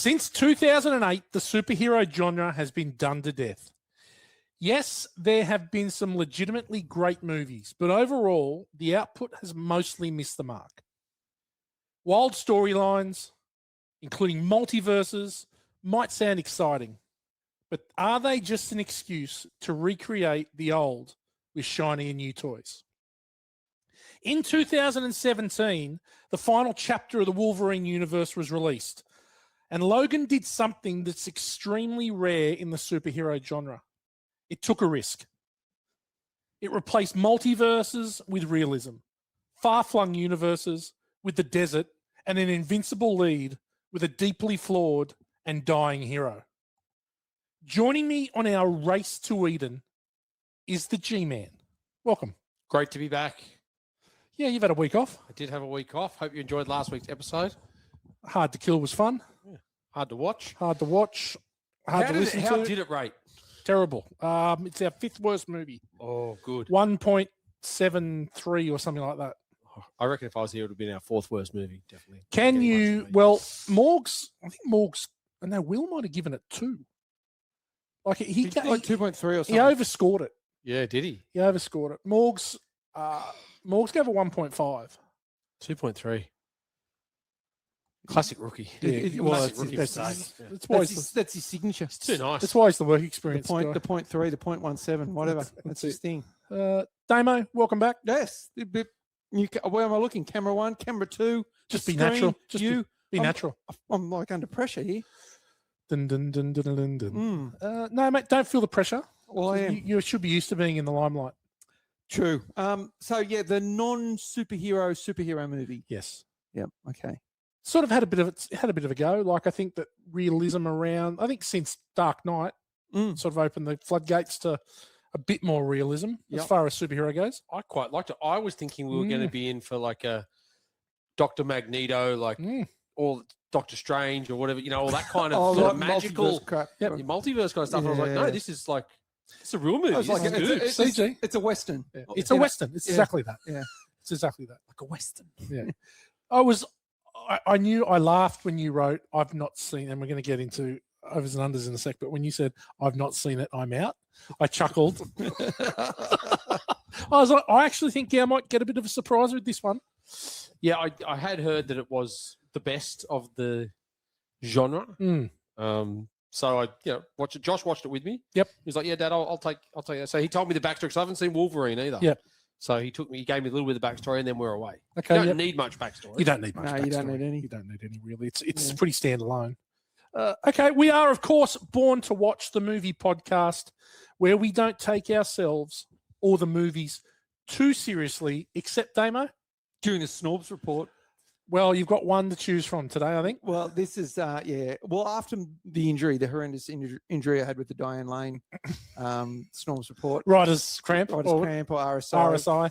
Since 2008, the superhero genre has been done to death. Yes, there have been some legitimately great movies, but overall, the output has mostly missed the mark. Wild storylines, including multiverses, might sound exciting, but are they just an excuse to recreate the old with shiny and new toys? In 2017, the final chapter of the Wolverine universe was released, and Logan did something that's extremely rare in the superhero genre. It took a risk. It replaced multiverses with realism, far-flung universes with the desert, and an invincible lead with a deeply flawed and dying hero. Joining me on our race to Eden is the G-Man. Welcome. Great to be back. Yeah, you've had a week off. I did have a week off. Hope you enjoyed last week's episode. Hard to Kill was fun. Yeah. Hard to watch. Hard to watch. Hard to listen to. How did it rate? Terrible. It's our fifth worst movie. Oh, good. 1.73 or something like that. I reckon if I was here, it would have been our fourth worst movie, definitely. Can you, well, Morgs, I think Morgs, and no, Will might have given it 2. Like he like 2.3 or something. He overscored it. Yeah, did he? He overscored it. Morgs gave it 1.5. 2.3. Classic rookie. Yeah, Classic rookie. That's his signature. It's too nice. That's why he's the work experience. The 0.3, the 0.17, whatever. That's his thing. Damo, welcome back. Yes. Where am I looking? Camera 1, camera 2. Just be screen, natural. Just you. be natural. I'm like under pressure here. Dun, dun, dun, dun, dun, dun. No, mate, don't feel the pressure. Well, I am. You should be used to being in the limelight. True. So yeah, the superhero movie. Yes. Yep. Okay. Sort of had a bit of a go. Like I think that realism around. I think since Dark Knight sort of opened the floodgates to a bit more realism as far as superhero goes. I quite liked it. I was thinking we were going to be in for like a Dr. Magneto, like or Doctor Strange or whatever, all that kind of, sort of magical crap. Yep. Multiverse kind of stuff. And I was like, no, this is like it's a real movie. I was like, it's good. It's a Western. Yeah. It's a Western. It's exactly that. Yeah. It's exactly that. Like a Western. Yeah. I knew I laughed when you wrote, I've not seen, and we're going to get into overs and unders in a sec, but when you said, I've not seen it, I'm out, I chuckled. I was like, I actually think I might get a bit of a surprise with this one. Yeah, I had heard that it was the best of the genre. So I watched it. Josh watched it with me. Yep. He was like, yeah, Dad, I'll take that. So he told me the backstory because I haven't seen Wolverine either. Yep. So he gave me a little bit of the backstory and then we're away. Okay. You don't need much backstory. You don't need much No, backstory. you don't need any. You don't need any, really. It's pretty standalone. Okay, we are, of course, Born to Watch the Movie podcast, where we don't take ourselves or the movies too seriously, except, Damo? During the Snorbs report. Well, you've got one to choose from today, I think. Well, this is, Well, after the horrendous injury I had with the Diane Lane Snorbs report. Writer's Cramp. Writer's Cramp or RSI. RSI.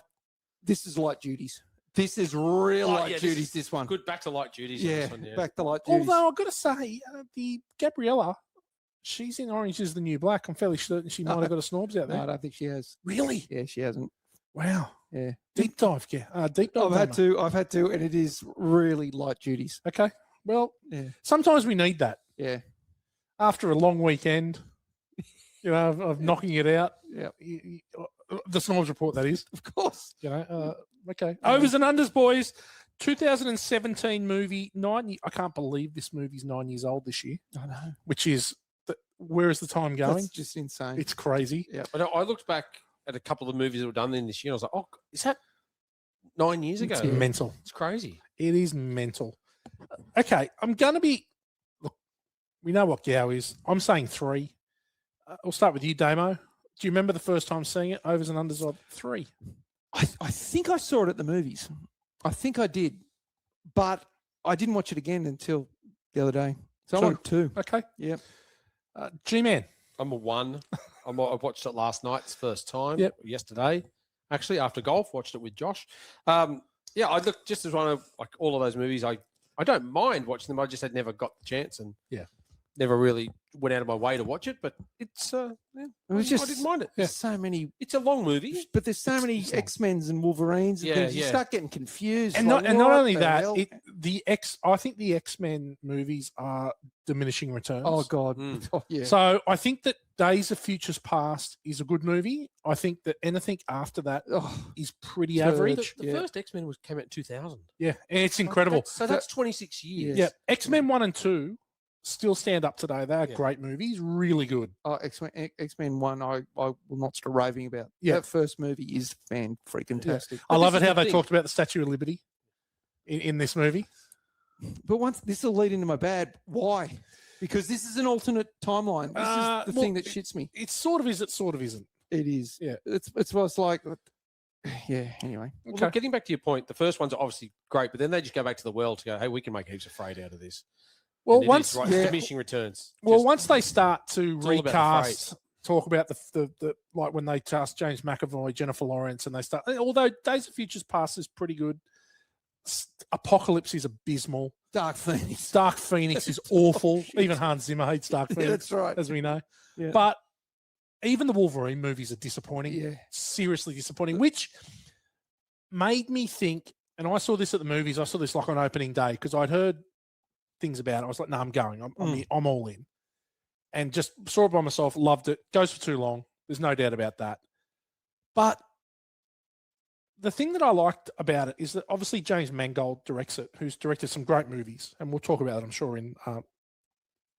This is light duties. This is real light duties, this one. Good, back to light duties. Yeah, one, back to light duties. Although I've got to say, the Gabriella, she's in Orange is the New Black. I'm fairly certain she might have got a Snorbs out there. No, I don't think she has. Really? Yeah, she hasn't. Wow. Yeah. Deep dive, deep dive. I've had to, and it is really light duties. Okay. Well, sometimes we need that. Yeah. After a long weekend, of knocking it out. Yeah. The Snorbs report, that is. Of course. Okay. Overs and unders, boys. 2017 movie, I can't believe this movie's 9 years old this year. I know. Which is, where is the time going? That's just insane. It's crazy. Yeah. I looked back at a couple of movies that were done then this year. And I was like, oh, is that 9 years ago? It's mental. It's crazy. It is mental. Okay. I'm going to be, look, we know what Gow is. I'm saying 3. I'll start with you, Damo. Do you remember the first time seeing it? Overs and unders of 3. I think I saw it at the movies. I think I did. But I didn't watch it again until the other day. So I went 2. Okay. Yep. G-Man. I'm a 1. I watched it last night, it's first time. Yep. Yesterday, actually, after golf, watched it with Josh. I look just as one of like all of those movies. I don't mind watching them. I just had never got the chance, and never really went out of my way to watch it, but it's It was I didn't mind it. There's so many, It's a long movie. but there's so many it's long. X-Men's and Wolverines and Yeah, things. You yeah. start getting confused. And like, not what only the that, hell? I think the X-Men movies are diminishing returns. Oh God. Mm. Oh, yeah. So I think that Days of Futures Past is a good movie. I think that anything after that Oh, is pretty Turd. average. The Yeah. first X-Men came out in 2000. Yeah, and it's incredible. That's 26 years. Yeah, X-Men 1 and 2 still stand up today. They are Yeah. great movies, really good. X-Men 1, I will not stop raving about. Yeah. That first movie is fan-freaking-tastic. I love this it is how the they thing. talked about the Statue of Liberty in this movie. But once this will lead into my bad. Why? Because this is an alternate timeline. This is the thing that shits me. It sort of is, it sort of isn't. It is. Yeah. It's what it's like. Yeah. Anyway. Well, look, getting back to your point, the first ones are obviously great, but then they just go back to the world to go, hey, we can make heaps of freight out of this. Well, And it is, once right, yeah. diminishing returns. well, Just- once they start to It's all about the recast, freight. talk about the like when they cast James McAvoy, Jennifer Lawrence, and they start. Although Days of Futures Past is pretty good, Apocalypse is abysmal. Dark Phoenix. Dark Phoenix is awful. Even Hans Zimmer hates Dark Yeah, Phoenix, that's right. as we know. Yeah. But even the Wolverine movies are disappointing. Yeah. Seriously disappointing, which made me think, and I saw this at the movies, I saw this like on opening day because I'd heard things about it. I was like, no, I'm going. I'm all in. And just saw it by myself, loved it. Goes for too long. There's no doubt about that. But the thing that I liked about it is that obviously James Mangold directs it, who's directed some great movies. And we'll talk about it, I'm sure, in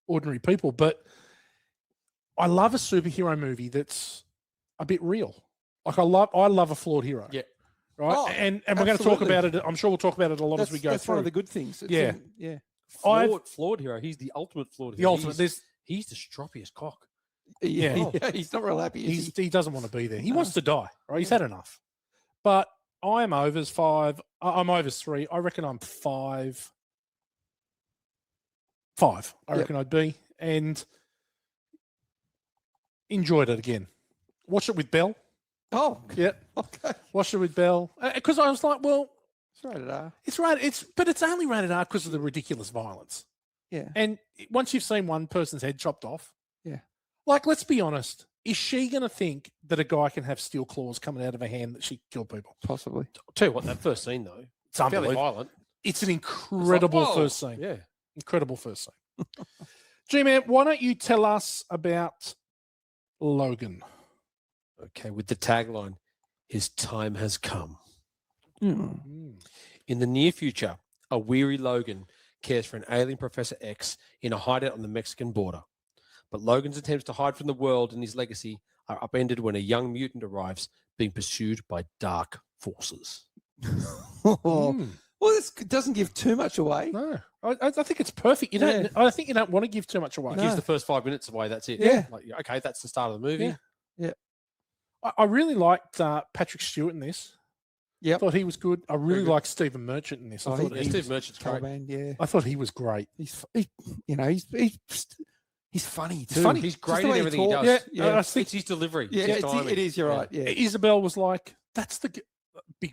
Ordinary People. But I love a superhero movie that's a bit real. Like I love a flawed hero. Yeah. Right. Oh, and we're going to talk absolutely. about it. I'm sure we'll talk about it a lot as we go That's through. one of the good things. It's Yeah. yeah. Flawed hero. He's the ultimate flawed the hero. ultimate. He's the stroppiest cock. Yeah. He's not real happy. Is he? He doesn't want to be there. He No. wants to die. Right. He's had enough. But I'm overs 5. I'm overs 3. I reckon I'm 5. 5. I Yep. reckon I'd be, and enjoyed it again. Watched it with Belle. Oh, Yeah. okay. Watched it with Belle because I was like, well, It's rated R. it's right. But it's only rated R because of the ridiculous violence. Yeah. And once you've seen one person's head chopped off, Yeah. Like, let's be honest. Is she going to think that a guy can have steel claws coming out of a hand that she killed people? Possibly. I'll tell you what, that first scene though, It's fairly unbelievable. violent. It's an It's like, incredible whoa. first scene. Yeah. Incredible first scene. G-Man, why don't you tell us about Logan? Okay, with the tagline, his time has come. Mm. In the near future, a weary Logan cares for an alien Professor X in a hideout on the Mexican border. But Logan's attempts to hide from the world and his legacy are upended when a young mutant arrives, being pursued by dark forces. Mm. Well, this doesn't give too much away. No, I think it's perfect. You don't. Yeah. I think you don't want to give too much away. It No. gives the first 5 minutes away. That's it. Yeah. Like, okay, that's the start of the movie. Yeah. I really liked Patrick Stewart in this. Yep. I thought he was good. I really good. liked Stephen Merchant in this. I Oh, thought Yeah, he Steve was, Merchant's great. Caravan, yeah. I thought he was great. He's funny too. funny. He's Just great the in way he everything he talks. does. Yeah, Yeah. I think It's his delivery. Yeah, It's his timing. it is. You're Yeah. right. Yeah. Isabel was like, "That's the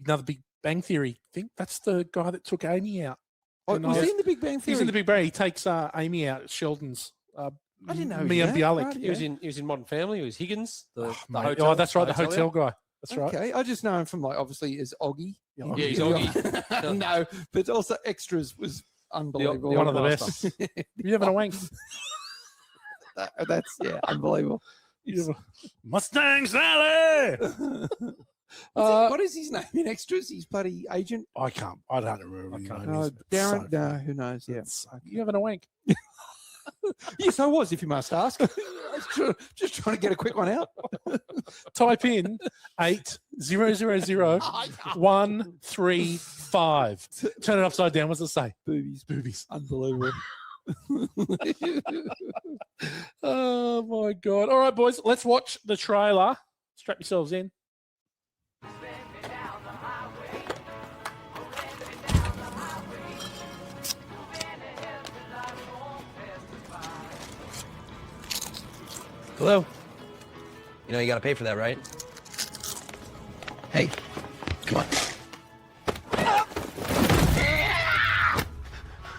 another Big Bang Theory thing. That's the guy that took Amy out." Oh, And was I- he in the Big Bang Theory? He's in the Big Bang. He takes Amy out. Sheldon's. I didn't know he was Mia in that. Bialik. Right, He was in Modern Family. He was Higgins, the Oh, mate. hotel. Oh, that's right. The hotelier. hotel guy. That's right. Okay, I just know him from like obviously as Oggy. Yeah, Yeah, he's Oggy. No, but also extras was unbelievable. One of the Master. best. You having a wank? That's unbelievable. Mustang Sally. What is his name in extras? He's bloody agent. I can't. I don't remember. his name No, is, but it's Darren. so No, funny. who knows? Yeah. It's so- You having a wank? Yes, I was. If you must ask. Just trying to get a quick one out. Type in 8000135. Turn it upside down. What's it say? Boobies. Boobies. Unbelievable. Oh my god! All right, boys. Let's watch the trailer. Strap yourselves in. Hello? You know you gotta pay for that, right? Hey, come on.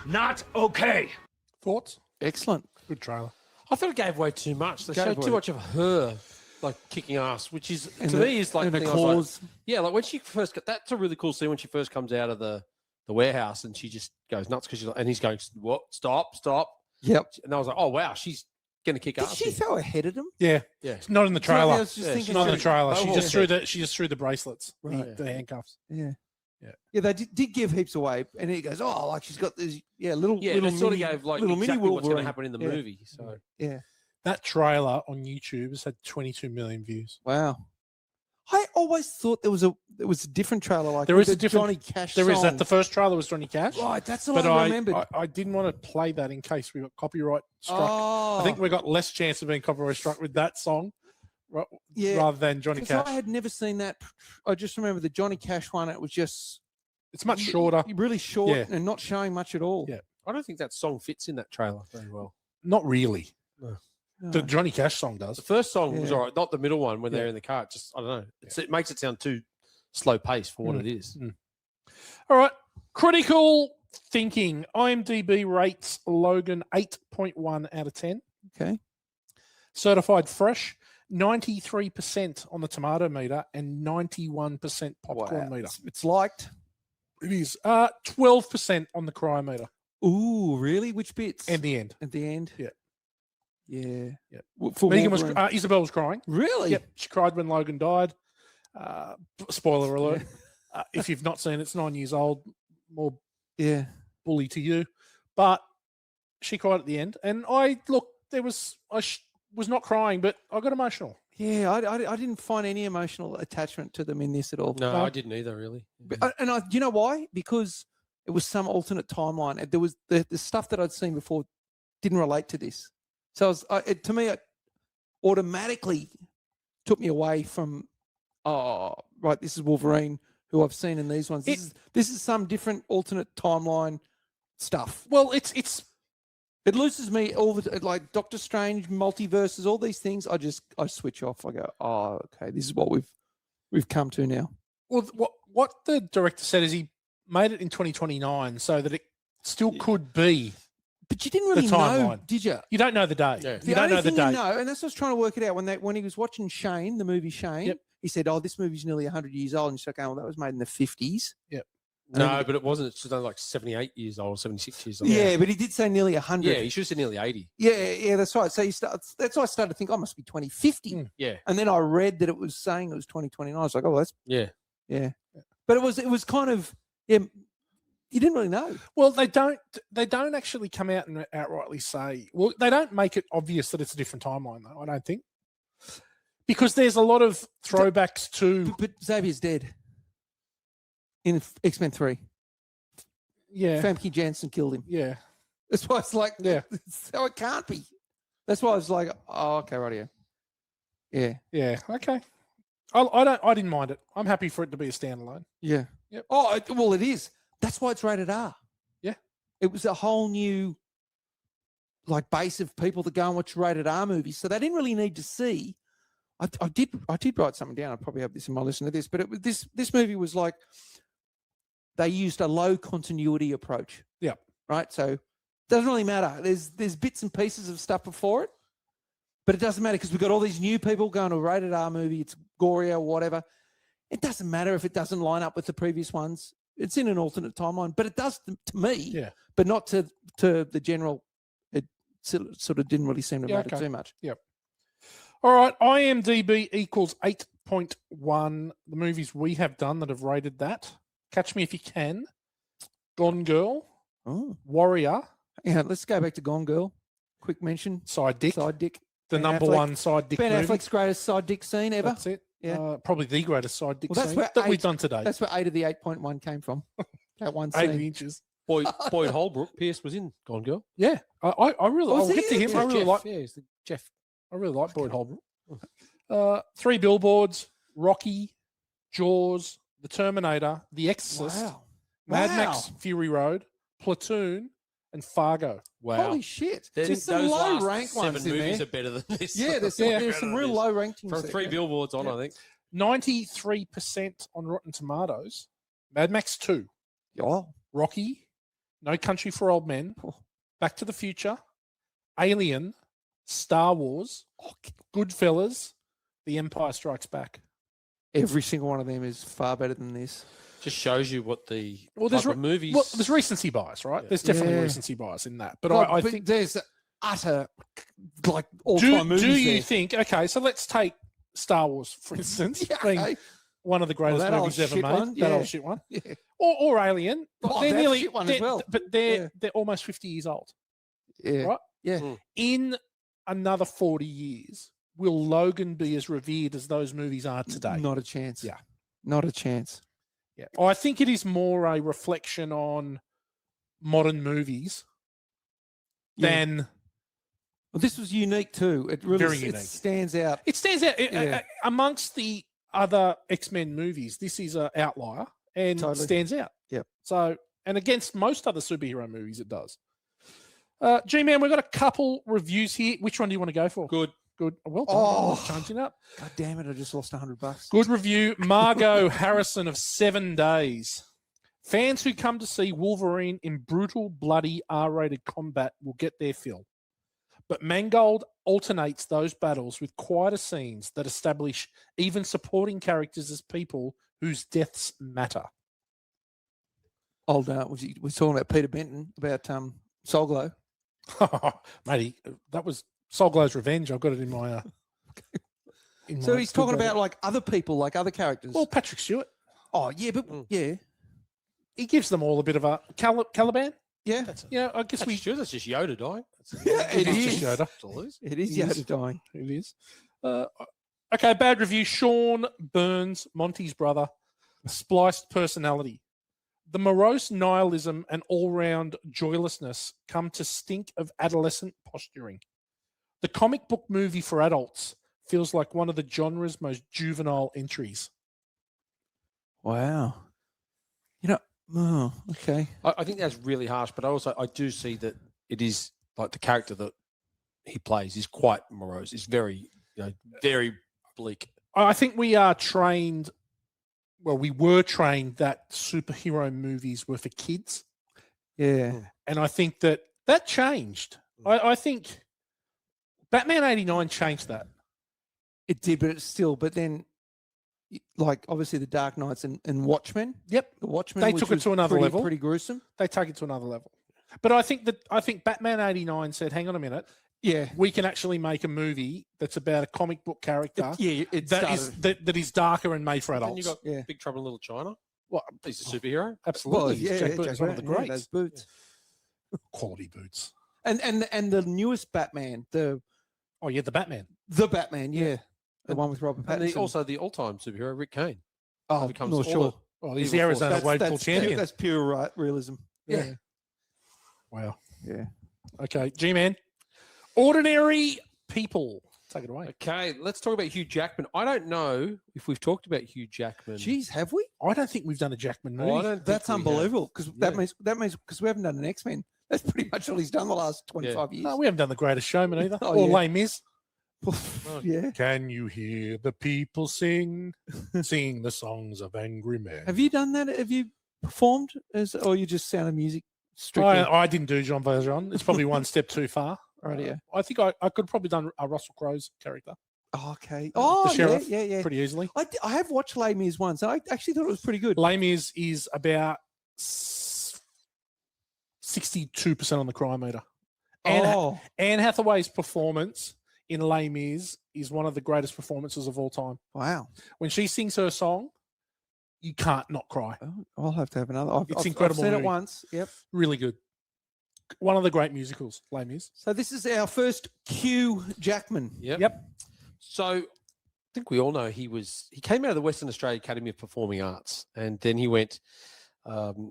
Not okay. Thoughts? Excellent. Good trailer. I thought it gave away too much. They Gave showed away. too much of her, like kicking ass, which is And to the- me is like and the thing I was like- claws. yeah, like when she first got that's a really cool scene when she first comes out of the warehouse and she just goes nuts because she's like, and he's going, what? Stop. Yep. And I was like, oh wow, she's gonna kick Did ass. she here. throw a head at him? Yeah. Yeah. It's not in the That's what I trailer. was just Yeah, thinking. she's Not in the trailer. She Bohawk just threw head. the bracelets, Right. the handcuffs. Yeah. Yeah. Yeah, they did give heaps away, and he goes, "Oh, like she's got this, little, Yeah, little it sort of mini, gave like little mini exactly what's going to Wolverine." happen in the Yeah. movie. So Yeah, That trailer on YouTube has had 22 million views. wow. I always thought there was a different trailer like There with is a the different- Johnny Cash. There is that. song. The first trailer was Johnny Cash. Right, that's the But one I remembered. I didn't want to play that in case we got copyright struck. Oh, I think we got less chance of being copyright struck with that song yeah, rather than Johnny because Cash. I had never seen that. I just remember the Johnny Cash one. It was just It's much shorter. really short, Yeah. and not showing much at all. Yeah. I don't think that song fits in that trailer very well. Not really. No. The Johnny Cash song does. The first song was Yeah. all right, not the middle one when Yeah. they're in the car. It just I don't know. It makes it sound too slow paced for what Mm. it is. All right. Critical thinking. IMDb rates Logan 8.1 out of 10. Okay. Certified fresh, 93% on the tomato meter and 91% popcorn Wow. meter. It's liked. It is 12% on the cryometer Ooh, really? Which bits? and the end. At the end? Yeah. Yeah. Yeah. For Megan was Wolverine. Isabel was crying. Really? Yep, she cried when Logan died. Spoiler alert. If you've not seen it, it's 9 years old. More Yeah. bully to you, but she cried at the end. And I was not crying, but I got emotional. Yeah, I didn't find any emotional attachment to them in this at all. No, No. I didn't either, really. You know why? Because it was some alternate timeline. And there was the stuff that I'd seen before didn't relate to this. So to me, it automatically took me away from, oh, right, this is Wolverine, who I've seen in these ones. This is some different alternate timeline stuff. Well, it's It loses me all the like Doctor Strange, multiverses, all these things. I switch off. I go, oh, okay, this is what we've come to now. well what the director said is he made it in 2029 so that it still could be. But you didn't really The know, timeline. did you? You don't know the day. Yeah. You don't know the thing date. you know, and that's what I was trying to work it out when he was watching Shane, the movie Shane. Yep. He said, "Oh, this movie's nearly 100 years old," and she's like, "Oh, well, that was made in the 50s." No, but it wasn't. It's only like 78 years old, 76 years old. Yeah, but he did say nearly 100. Yeah, you should have said nearly 80. Yeah, that's right. So that's why I started to think, I must be 2050. Mm. Yeah. And then I read that it was saying it was 2029. I was like, oh, that's Yeah. yeah. But it was kind of you didn't really know. Well, they don't actually come out and outrightly say. Well, they don't make it obvious that it's a different timeline, though. I don't think, because there's a lot of throwbacks to But Xavier's dead in X-Men 3. yeah, Famke Janssen killed him. yeah. That's why it's like, Yeah. so it can't be. That's why I was like, oh, okay, right here. Yeah. Okay. I didn't mind it. I'm happy for it to be a standalone. Yeah. Yep. Oh, well, it is. That's why it's rated R. Yeah. It was a whole new like base of people that go and watch rated R movies. So they didn't really need to see. I did write something down. I probably have this in my listen to this, but this movie was like they used a low continuity approach. Yep. Right. So it doesn't really matter. There's bits and pieces of stuff before it, but it doesn't matter because we've got all these new people going to a rated R movie. It's gory or whatever. It doesn't matter if it doesn't line up with the previous ones. It's in an alternate timeline, but it does to me. Yeah. But not to the general. It sort of didn't really seem to matter too much. Yep. All right. IMDb equals 8.1. The movies we have done that have rated that. Catch Me If You Can. Gone Girl. Oh, Warrior. yeah. Let's go back to Gone Girl. Quick mention. Side Dick. Side dick. The Ben number Affleck. one side Dick Ben movie. Affleck's greatest side dick scene ever. That's it. Yeah. Probably the greatest side Dick Well, that's scene where that we've eight- done today. That's where 8 of the 8.1 came from. That one 80 scene. inches. Boyd Holbrook, Pierce was in Gone Girl. Yeah. I really Oh, I'll was get he? to him. Yeah, I really Jeff, like yeah, he's the Jeff. I really like Boyd Holbrook. 3 Billboards, Rocky, Jaws, The Terminator, The Exorcist, Wow. Mad Wow. Max Fury Road, Platoon, and Fargo. Wow. Holy shit. Then There's some those low last rank 7 ones in movies there. are better than this. Yeah, there's some real low rankings. From there. 3 billboards on, Yeah. I think. 93% on Rotten Tomatoes. Mad Max 2, Oh. Rocky, No Country for Old Men, Oh. Back to the Future, Alien, Star Wars, Goodfellas, The Empire Strikes Back. Every single one of them is far better than this. Just shows you what the there's type of movies. Well, there's recency bias, right? Yeah. There's definitely Yeah. recency bias in that. But God, I think there's utter like do, all-time movies. do you there. think? Okay, so let's take Star Wars for instance, Yeah, being okay. one of the greatest that old movies ever shit made. one, That yeah. old shit one, Yeah. or Alien. Oh, they're that nearly shit one as they're- well. but they're almost 50 years old. Yeah. Right? Yeah. Mm. In another 40 years, will Logan be as revered as those movies are today? Not a chance. Yeah. Not a chance. Yeah. I think it is more a reflection on modern movies Yeah. than Well, this was unique too. It really Very it unique. stands out. it stands out Yeah. amongst the other X-Men movies. This is an outlier and Totally. stands out. Yep. So, and against most other superhero movies, it does. G-Man, we've got a couple reviews here. Which one do you want to go for? Good. Good. Well done. Oh. Changing up. God damn it! I just lost $100. Good review. Margot Harrison of 7 Days. Fans who come to see Wolverine in brutal, bloody, R-rated combat will get their fill. But Mangold alternates those battles with quieter scenes that establish even supporting characters as people whose deaths matter. Old, we're talking about Peter Benton about Soul Glow. Matey, that was Soul Glow's Revenge. I've got it in my. So my he's talking good about like other people, like other characters. well, Patrick Stewart. oh yeah, but yeah, He gives them all a bit of a Caliban. yeah, That's Yeah, I guess we. that's just Yoda dying. Yeah, it It's is. just Yoda. To lose. it is He is. Yoda dying. It is. Okay, bad review. Sean Burns, Monty's brother, spliced personality. The morose nihilism and all-round joylessness come to stink of adolescent posturing. The comic book movie for adults feels like one of the genre's most juvenile entries. Wow. You know, oh, okay. I think that's really harsh, but I do see that it is like the character that he plays is quite morose. It's very, very bleak. I think we are trained. Well, we were trained that superhero movies were for kids. Yeah. And I think that changed. I think Batman 89 changed that. It did, but it's still, but then, like, obviously the Dark Knights and Watchmen. Yep. The Watchmen. They which took it was to another level. Pretty gruesome. They take it to another level. But I think Batman 89 said, hang on a minute, Yeah. we can actually make a movie that's about a comic book character Yeah. It that is darker and made for Then adults. you got Yeah. Big Trouble in Little China. Well, He's a superhero. absolutely. Well, He's yeah, Jack yeah, Burton's Jack one of the Burton, yeah, greats. those boots. Quality boots. And the newest Batman, the Oh, yeah, the Batman. Batman, yeah. The one with Robert And Pattinson. also the all-time superhero Rick Kane. oh, becomes no, all sure. Well, he's Evil the force. Arizona That's, Wave that's, Pool pure, champion. that's pure realism. Yeah. Wow. Yeah. Okay, G-Man. Ordinary people. Take it away. Okay, let's talk about Hugh Jackman. I don't know if we've talked about Hugh Jackman. Jeez, have we? I don't think we've done a Jackman movie. I don't think That's we have. unbelievable because Yeah. that means because we haven't done an X-Men. That's pretty much all he's done the last 25 years. No, we haven't done The Greatest Showman either. Oh, or yeah. Les Mis. Yeah. Can you hear the people sing the songs of angry men? Have you done that? Have you performed or you just sound of music strictly? I didn't do Jean Valjean. It's probably one step too far. Right, yeah. I think I could have probably done a Russell Crowe's character Oh, okay. Oh, sheriff, yeah. pretty easily. I have watched Les Mis once. I actually thought it was pretty good. Les Mis is about 62% on the crime meter. Oh, Anne Hathaway's performance in Les Mis is one of the greatest performances of all time. wow. When she sings her song, you can't not cry. Oh, I'll have to have another. It's incredible I've seen movie. it once. Yep. Really good. One of the great musicals, Les Mis. So this is our first Hugh Jackman. Yep. So I think we all know he came out of the Western Australia Academy of Performing Arts, and then he went.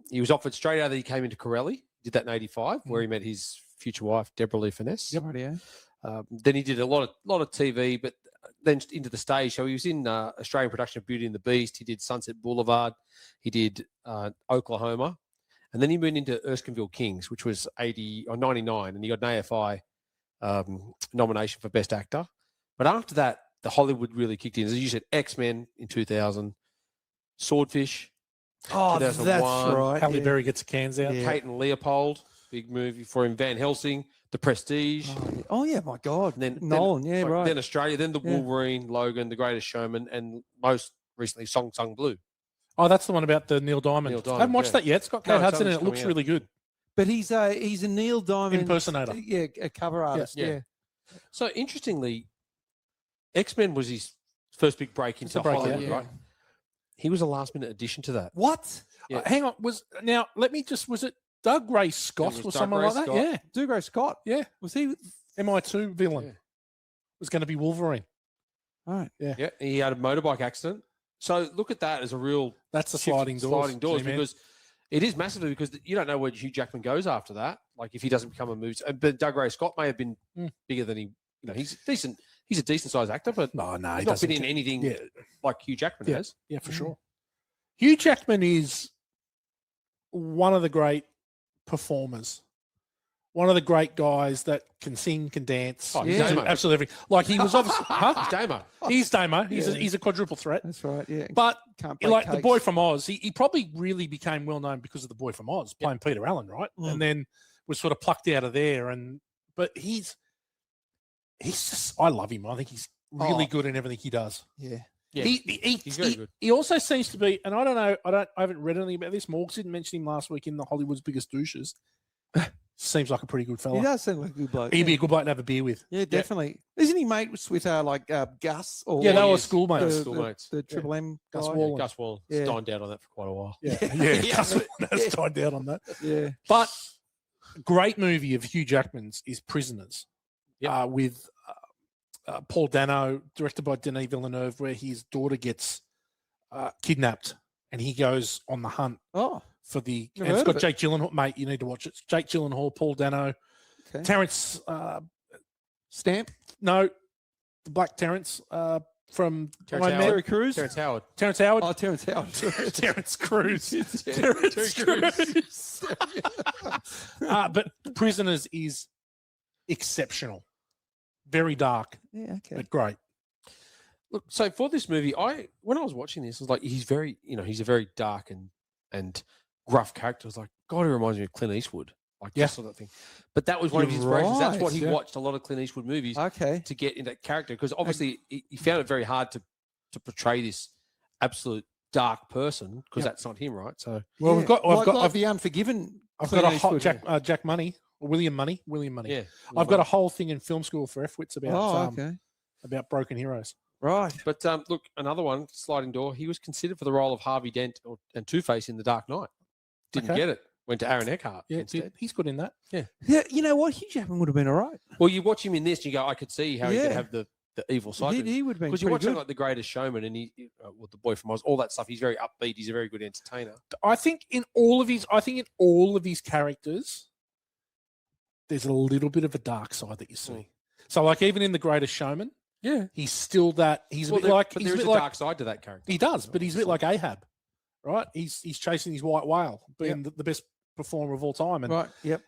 He was offered straight out that he came into Corelli. Did that in '85, where he met his future wife Deborah Lee Finesse. Yep. Rightio. Then he did a lot of TV, but then into the stage. So he was in Australian production of Beauty and the Beast. He did Sunset Boulevard. He did Oklahoma, and then he moved into Erskineville Kings, which was 80 or 99, and he got an AFI nomination for Best Actor. But after that, the Hollywood really kicked in. As you said, X-Men in 2000, Swordfish, Oh, that's 2001, right. Halle yeah. Berry gets a cans out. Yeah. Kate and Leopold, big movie for him. Van Helsing, The Prestige. Oh yeah, my God. And then Nolan, yeah, like, right. Then Australia, then the Yeah. Wolverine, Logan, The Greatest Showman, and most recently Song Sung Blue. Oh, that's the one about the Neil Diamond. Neil I haven't Diamond, watched yeah. that yet. It's got No, Kate it's Hudson only and it looks coming out. really good. But he's a Neil Diamond Impersonator. Yeah, a cover artist. yeah. Yeah. So interestingly, X-Men was his first big break into a breakout, Hollywood, yeah. right? He was a last-minute addition to that. What? Yeah. Hang on. Was it Doug Ray Scott It was or Doug someone Ray like that? Scott. Yeah. Dougal Scott. Yeah. Was he? MI2 villain. Yeah. Was going to be Wolverine. All right. Yeah, he had a motorbike accident. So look at that as a real That's the shift- sliding doors. Sliding doors G-Man. because it is massively because you don't know where Hugh Jackman goes after that. Like if he doesn't become a movie, but Doug Ray Scott may have been bigger than he. You know, he's decent. He's a decent sized actor, but No, he's he not doesn't been in get- anything Yeah. like Hugh Jackman Yeah. has. Yeah, for sure. Hugh Jackman is one of the great performers. One of the great guys that can sing, can dance. Oh, He he's can do Damo. absolutely everything. Like he was obviously, He's Damo. He's Damo. He's Yeah. he's a quadruple threat. That's right. Yeah. But Can't bake like the cakes. boy from Oz, he probably really became well known because of the boy from Oz playing Peter Allen, right? And then was sort of plucked out of there. But he's just, I love him. I think he's really good in everything he does. Yeah. Yeah, He's very good. He also seems to be, and I don't know, I haven't read anything about this. Morgs didn't mention him last week in the Hollywood's Biggest Douches. Seems like a pretty good fella. He does seem like a good bloke. He'd be a good bloke to have a beer with. Yeah, definitely. Isn't he mates with Gus? Or Yeah, they were yes. schoolmates. Schoolmates. The Triple M Gus guy? Wall. Gus Wall Yeah. dined down on that for quite a while. Yeah, Yeah. Gus tied down on that. Yeah. But great movie of Hugh Jackman's is Prisoners, with Paul Dano, directed by Denis Villeneuve, where his daughter gets kidnapped and he goes on the hunt Oh, for the. Never And it's heard got of it. Jake Gyllenhaal, mate. You need to watch it. It's Jake Gyllenhaal, Paul Dano, okay. Terrence. Stamp. No, the Black Terrence from Terrence Iron Howard. Man. Terry Crews. Terrence Howard. Terrence Howard. Oh, Terrence Howard. Terrence Crews. Terry Terrence Crews. But Prisoners is exceptional. Very dark, Yeah. Okay. but great. Look, so for this movie, when I was watching this, I was like, he's very, he's a very dark and gruff character. I was like, God, he reminds me of Clint Eastwood, like Yeah. that sort of thing. But that was one of his You're inspirations. That's what right, he yeah. watched a lot of Clint Eastwood movies Okay. to get in that character because obviously he found it very hard to portray this absolute dark person because Yeah. that's not him, right? So Well, Yeah. I've the Unforgiven. got Clint a hot Eastwood. Jack Money or William Money. yeah, I've got a whole thing in film school for Fwits about Oh, okay. about broken heroes. Right. But look, another one, sliding door. He was considered for the role of Harvey Dent and Two-Face in The Dark Knight. Didn't Okay. get it. Went to Aaron Eckhart Yeah, instead. he's good in that. Yeah. You know what? Hugh Jackman would have been all right. Well, you watch him in this, and you go, I could see how he could Yeah. have the evil side. He would have been Because pretty you watch good. him like The Greatest Showman, and the boy from Oz, all that stuff. He's very upbeat. He's a very good entertainer. I think in all of his characters, there's a little bit of a dark side that you see. So, like even in The Greatest Showman, Yeah, he's still that. He's a bit but like there he's a is bit a like dark side to that character. he does, but he's a bit like Ahab, right? He's chasing his white whale, being the best performer of all time. And Right. Yep.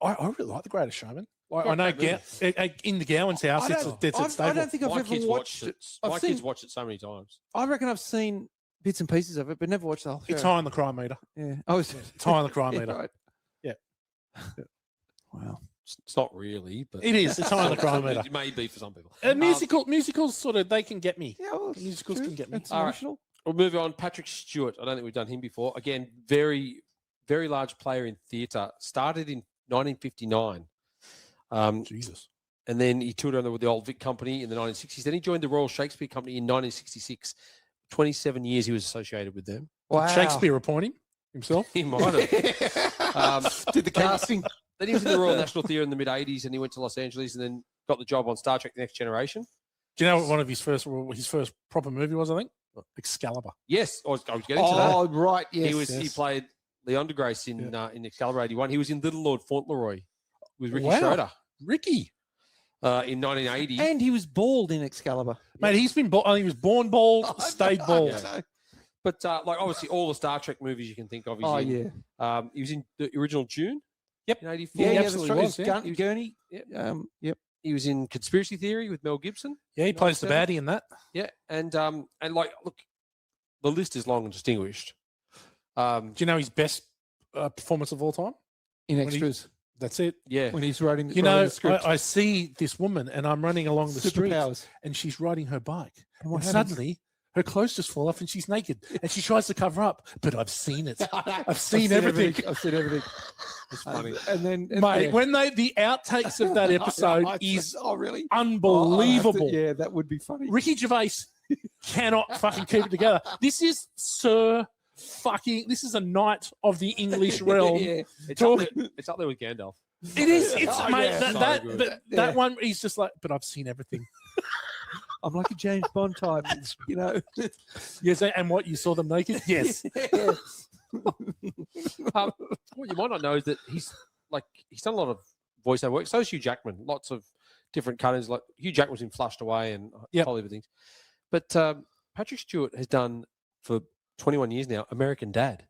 I really like The Greatest Showman. Like, Quite I know great in the Gowan's house, it's a I stable. don't think I've My ever kids watched watched it. it. I've My seen- kids watched it so many times. I reckon I've seen bits and pieces of it, but never watched the whole show. It's high on the crime meter. Yeah. I was. It's high on the crime Yeah, meter. right. Yeah. Wow. It's not really, but It is. It's high on the crime meter. It may be for some people. Musicals sort of they can get me. Yeah. Well, it's Musicals true. can get me. It's All right. emotional. We'll move on. Patrick Stewart. I don't think we've done him before. Again, very, very large player in theatre. Started in 1959. Jesus. And then he toured around with the Old Vic Company in the 1960s. Then he joined the Royal Shakespeare Company in 1966. 27 years he was associated with them. Wow. Shakespeare appoint him himself. He might have. Did the casting. Then he was in the Royal National Theatre in the mid-80s and he went to Los Angeles and then got the job on Star Trek The Next Generation. Do you know what one of his first proper movie was? I think Excalibur. Yes, I was getting to that. Oh, right. Yes. He played Leon de Grace in Excalibur 81. He was in Little Lord Fauntleroy with Ricky Wow. Schroeder Ricky, in 1980. And he was bald in Excalibur. mate, he was born bald, stayed bald. Yeah. But like obviously all the Star Trek movies you can think of. He's Oh, in. yeah. He was in the original June. Yep. In 84. Yeah, Yeah, he that's absolutely right. was, It's yeah. Gun- Gurney. Yep. He was in Conspiracy Theory with Mel Gibson. Yeah, he plays the 97. baddie in that. Yeah, and like look, the list is long and distinguished. Do you know his best performance of all time? In When he- extras. That's it. Yeah. when he's writing, You writing know, the script. I see this woman and I'm running along the street Superpowers. and she's riding her bike. And what And happens? suddenly her clothes just fall off and she's naked and she tries to cover up. But I've seen it. I've seen everything. I've seen everything. It's funny. And then, Mate, yeah. when the outtakes of that episode is oh really unbelievable. yeah, that would be funny. Ricky Gervais cannot fucking keep it together. This is this is a knight of the English realm. Yeah. It's up there with Gandalf. It is. It's Oh, mate. yeah. That So good. that Yeah. one. He's just like, but I've seen everything. I'm like a James Bond type, you know. Yes, and what you saw them naked? Yes. Yeah. What you might not know is that he's done a lot of voiceover work. So is Hugh Jackman. Lots of different cuttings. Like Hugh Jackman's been flushed away and Yep. Hollywood things. But Patrick Stewart has done for 21 years now American Dad.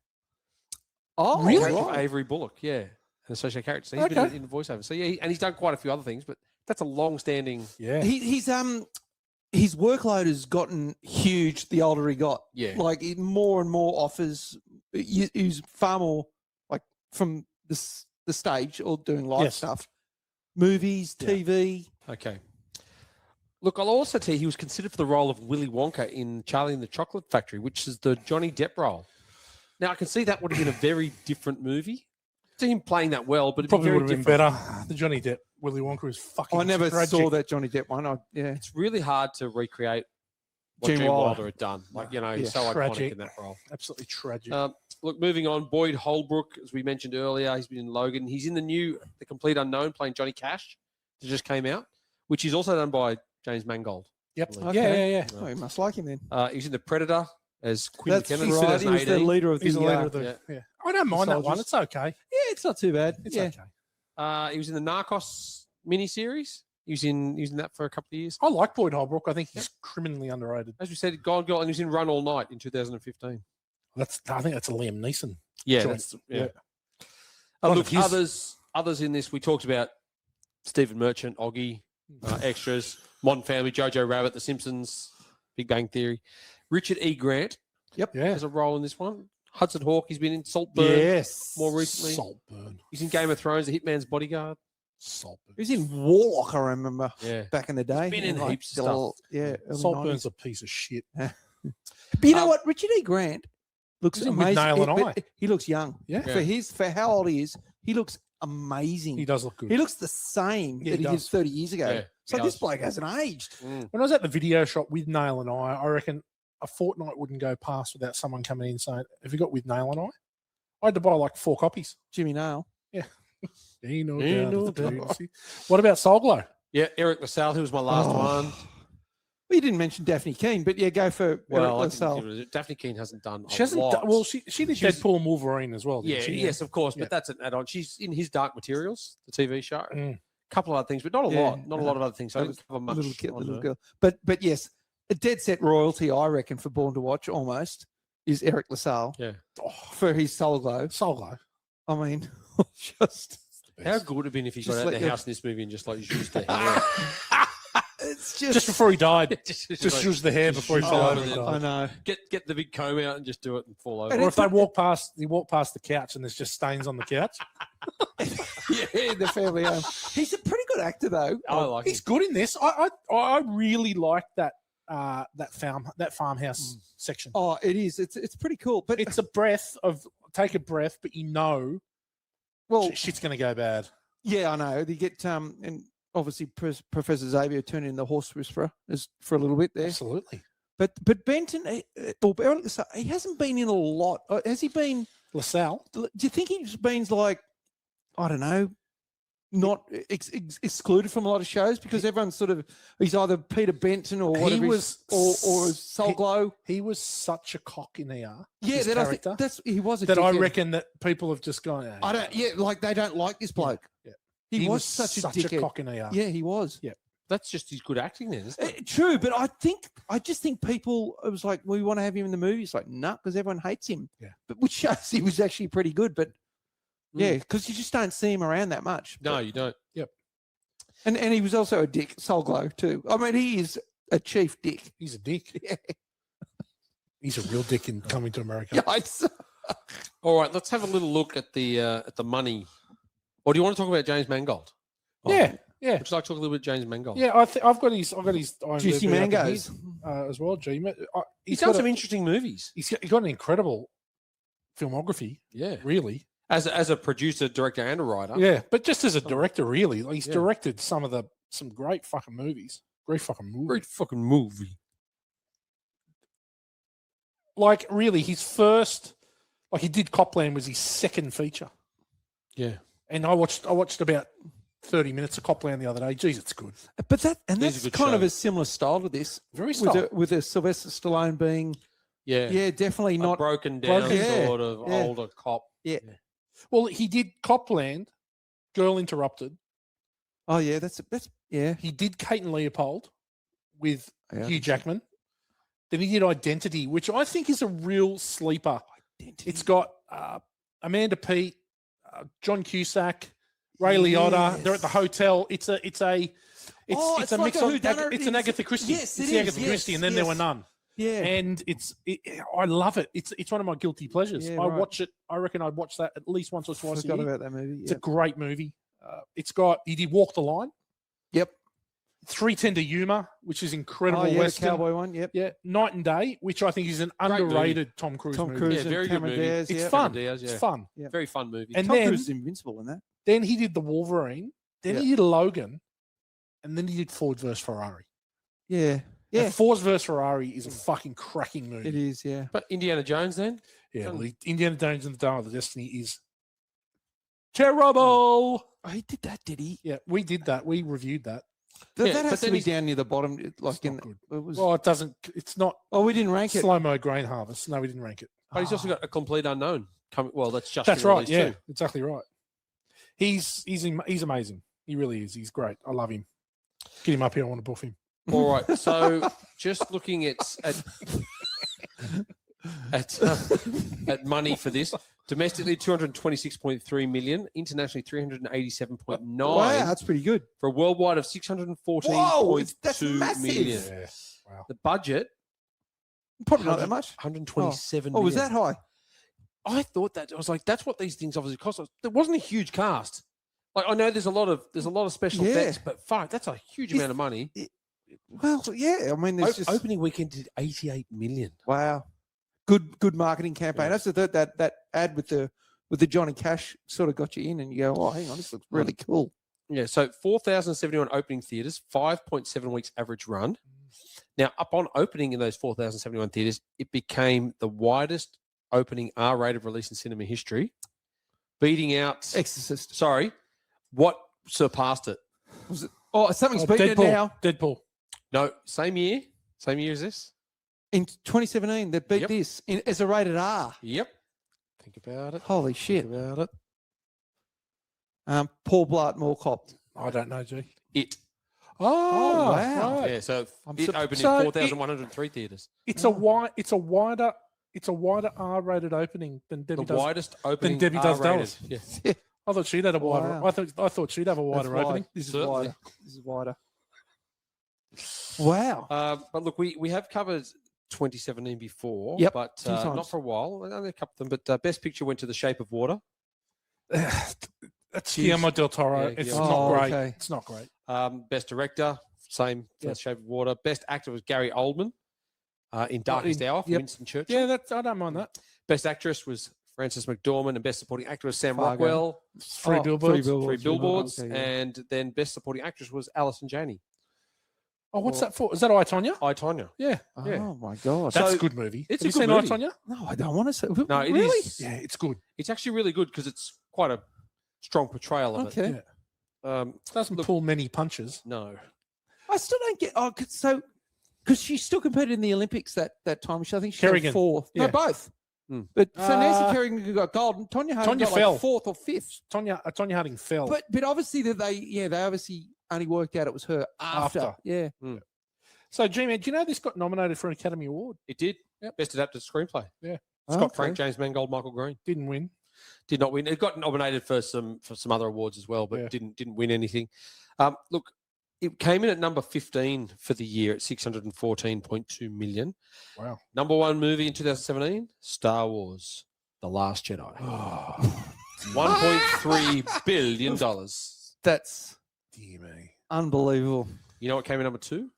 Oh, Really? Character of right. Avery Bullock, yeah, an associate character. So he's Okay. been in voiceover. So yeah, and he's done quite a few other things, but that's a long-standing. Yeah. His workload has gotten huge the older he got. Yeah. Like more and more offers. He's far more like from the stage or doing live Yes. stuff, movies, Yeah. TV. Okay. Look, I'll also tell you he was considered for the role of Willy Wonka in Charlie and the Chocolate Factory, which is the Johnny Depp role. Now, I can see that would have been a very different movie. See him playing that well, but it'd Probably be would very have been different. better. The Johnny Depp Willy Wonka is fucking. I never tragic. saw that Johnny Depp one. Yeah. It's really hard to recreate what Gene Gene Wilder. Wilder had done. Like, you know, he's Yeah. so Tragic. iconic in that role. Absolutely tragic. Look, moving on, Boyd Holbrook, as we mentioned earlier, he's been in Logan. He's in The Complete Unknown, playing Johnny Cash, that just came out, which is also done by James Mangold. yep. believe. Yeah. Oh, you must like him then. He's in The Predator as Quinn That's McKinnon. right. He was the 2018. leader of He's the. the leader of the. yeah. Yeah. I don't mind that one. soldiers. It's okay. Yeah, it's not too bad. It's yeah. okay. He was in the Narcos miniseries. He was in that for a couple of years. I like Boyd Holbrook. I think he's criminally underrated. As we said, Gone Girl, and he was in Run All Night in 2015. I think that's a Liam Neeson. Yeah, joint. that's, yeah. Yeah. Look, One of his- others in this, we talked about Stephen Merchant, Oggy, extras, Modern Family, Jojo Rabbit, The Simpsons, Big Bang Theory. Richard E. Grant Yeah. has a role in this one. Hudson Hawk, he's been in Saltburn Yes. more recently. Saltburn. He's in Game of Thrones, The Hitman's Bodyguard. He Saltburn. was in Warlock, I remember, Yeah. back in the day. been in like heaps of the stuff. little- Yeah. early Saltburn's 90s. a piece of shit. But you know what? Richard E. Grant looks He's in With amazing. Nail and but he looks young. Yeah. For how old he is, he looks amazing. He does look good. He looks the same Yeah, that he he did does. 30 years ago. Yeah, so he this does. bloke hasn't aged. Mm. When I was at the video shop with Nail and I reckon a fortnight wouldn't go past without someone coming in saying, "Have you got With Nail and I had to buy like 4 copies. Jimmy Nail. Ain't no Ain't doubt no of the doubt. decency. What about Soul Glow? Yeah, Eric LaSalle, who was my last Oh. one. Well, you didn't mention Daphne Keane, but yeah, go for Well, Eric I LaSalle. didn't give it- Daphne Keane hasn't done. She hasn't. lot. Well, she did She was- Deadpool and Wolverine as well. Yeah, Didn't she? yes, of course, Yeah. but that's an add-on. She's in his Dark Materials, the TV show. Mm. A couple of other things, but not a Yeah, lot. Not a lot of other things. So I that didn't was cover The much. little kid, the on little her. girl. But yes, a dead set royalty, I reckon, for Born to Watch almost is Eric LaSalle Yeah. for his Soul Glow. Soul Glow. I mean, just How good would it have been if he got Just out like the your- house in this movie and just like used the hair? it's Just before he died, just just like, use the hair before he shoot fell over over. and them. died. I know. get the big comb out and just do it and fall over. And Or if they walk past the couch and there's just stains on the couch. Yeah, the family home. He's a pretty good actor, though. I like He's him. good in this. I really like that farmhouse section. Oh, it is. It's pretty cool. But It's a breath of take a breath, but you know well, shit's gonna go bad. yeah, I know. They get and obviously Professor Xavier turned into the horse whisperer for a little bit there. Absolutely. But Benton, or Eric LaSalle, he hasn't been in a lot. Has he been? LaSalle. Do you think he's been like, I don't know, not excluded from a lot of shows because everyone's sort of he's either Peter Benton or whatever He he's- was or Soul Glow. He was such a cock in ER. Yeah, his that I think character, that's he was a that I dickhead. reckon that people have just gone. I don't. Yeah, like they don't like this bloke. Yeah. He was such a dickhead. cock in ER. Yeah, he was. That's just his good acting then, isn't it? True, but I just think people. It was like, we want to have him in the movie. It's like, nah, because everyone hates him. Yeah. But which shows he was actually pretty good. But yeah, because you just don't see him around that much. No, you don't. And he was also a dick, Soul Glow too. I mean, he is a chief dick. He's a dick. Yeah. He's a real dick in Coming to America. Yikes. All right, let's have a little look at the money Or do you want to talk about James Mangold? Yeah, yeah, Would you like to talk a little bit of James Mangold? yeah. I've got his Juicy IMDb up mangoes. here, as well. G. He's got done some interesting movies. He's got an incredible filmography. Yeah. Really. As a producer, director, and a writer. Yeah, but just as a director, really, like he's Yeah. directed some great fucking movies. Great fucking movie. Great fucking movie. Like really, his first, like he did Copland was his second feature, Yeah. and I watched about 30 minutes of Copland the other day. Jeez, it's good. But It is a that's good kind of show. a similar style to this, Very with style. with a Sylvester Stallone being, Yeah. definitely A not. broken down Yeah. sort of Yeah. older cop. Well, he did Copland, Girl Interrupted. Oh yeah, that's yeah. He did Kate and Leopold with Yeah. Hugh Jackman. Then he did Identity, which I think is a real sleeper. It's got Amanda Peet, John Cusack, Ray Liotta. They're at the Yes. hotel. It's a it's mix like a of whodunit. it's an Agatha Christie. Yes, it's it the is. Agatha Yes, Christie, and then there were yes. none. Yeah. And I love it. It's one of my guilty pleasures. Yeah, I right. watch it. I reckon I'd watch that at least once or twice a Forgot year. about that movie. It's a great movie. He did Walk the Line. Yep. 310 to Yuma, which is incredible Oh yeah, the western. cowboy one. Yep. Yeah, Night and Day, which I think is an Great movie. underrated Tom Cruise Tom movie. Cruise Yeah, and very good Cameron movie. Diaz. It's yeah. fun. Diaz, yeah. It's fun. Yeah. Very fun movie. And Tom then Cruise is invincible in that. then he did the Wolverine. Then he did Logan, and then he did Ford vs Ferrari. Yeah. And Yeah. Ford vs Ferrari is a fucking cracking movie. It is. Yeah. But Indiana Jones then? Yeah, well, Indiana Jones and the Dial of Destiny is terrible. Oh, he did that, did he? Yeah, we did that. We reviewed that. That, Yeah, that but has to then be he's- down near the bottom. Like It's not in good. it was. Well, it doesn't. It's not Oh, we didn't rank it. slow mo grain harvest. No, we didn't rank it. But he's also got A Complete Unknown coming. Well, that's just That's been right. released Yeah, too. exactly right. He's amazing. He really is. He's great. I love him. Get him up here. I want to buff him. All right. So just looking at money for this, domestically 226.3 million, internationally 387.9, Wow, that's pretty good. for a worldwide of Whoa, 614.2 that's million. massive. Yeah. Wow. The budget Probably not that much. 127 Oh, was million. that high? I thought that I was like, that's what these things obviously cost. There wasn't a huge cast. Like I know there's a lot of special Yeah. effects, but fuck, that's a huge Is- amount of money. Well, yeah. I mean, there's just Opening weekend did 88 million. wow. Good marketing campaign. Yeah. That's that ad with the Johnny Cash sort of got you in, and you go, oh, hang on, this looks really cool. Yeah, so 4,071 opening theatres, 5.7 weeks average run. Now, upon opening in those 4,071 theatres, it became the widest opening R-rated release in cinema history, beating out. Exorcist. Sorry, what surpassed it? Was it? Oh, something's Oh, beaten it Deadpool. now. Deadpool. No, same year as this. In 2017, they beat Yep. this as a rated R. Yep. Think about it. Holy shit. Think about it. Paul Blart Mall Cop. I don't know, G. It. Oh, wow. right. Yeah, so I'm it sup- opened so in it- 4,103 theatres. It's a wider R-rated opening than The Debbie does. widest opening Debbie does R-rated. Dallas. Yeah. I thought she'd had a wider. Wow. I thought she'd have a That's wider wide. opening. This is Certainly. wider. This is wider. Wow. But look, we have covered 2017 before, Yep, but few not times. for a while. Only a couple of them, but Best Picture went to The Shape of Water. That's Guillermo del Toro. Yeah, It's Guillermo. not Oh, great. okay. It's not great. Best Director, same for Yep. The Shape of Water. Best Actor was Gary Oldman in Darkest Hour for yep. Winston Churchill. Yeah, I don't mind that. Best Actress was Frances McDormand, and Best Supporting Actor was Sam Fargo. Rockwell. Three billboards. Three Billboards, Okay, yeah. and then Best Supporting Actress was Alison Janney. Oh, what's that for? Is that I, Tonya? I, Tonya. Yeah. Oh my god. That's So, a good movie. it's Have a you good seen movie. I, Tonya? No, I don't want to say. No, it really? is. Yeah, it's good. It's actually really good because it's quite a strong portrayal of Okay. Yeah. it. It doesn't Look- pull many punches. No. I still don't get. Oh, because she still competed in the Olympics that time. Which I think she got Kerrigan. fourth. Yeah. No, both. Hmm. But so Nancy Uh, Kerrigan got gold, and Tonya Harding Tonya got fell. like fourth or fifth. Tonya Harding fell. But obviously they obviously only worked out it was her after. After. Yeah. So, G-Man, do you know this got nominated for an Academy Award? It did. Best Adapted Screenplay. Scott Okay. Frank, James Mangold, Michael Green. Didn't win. Did not win. It got nominated for some other awards as well, but Yeah. didn't win anything. Look, it came in at number 15 for the year at 614.2 million. Wow. Number one movie in 2017, Star Wars: The Last Jedi. $1.3 billion. That's Dear me. unbelievable. You know what came in number 2?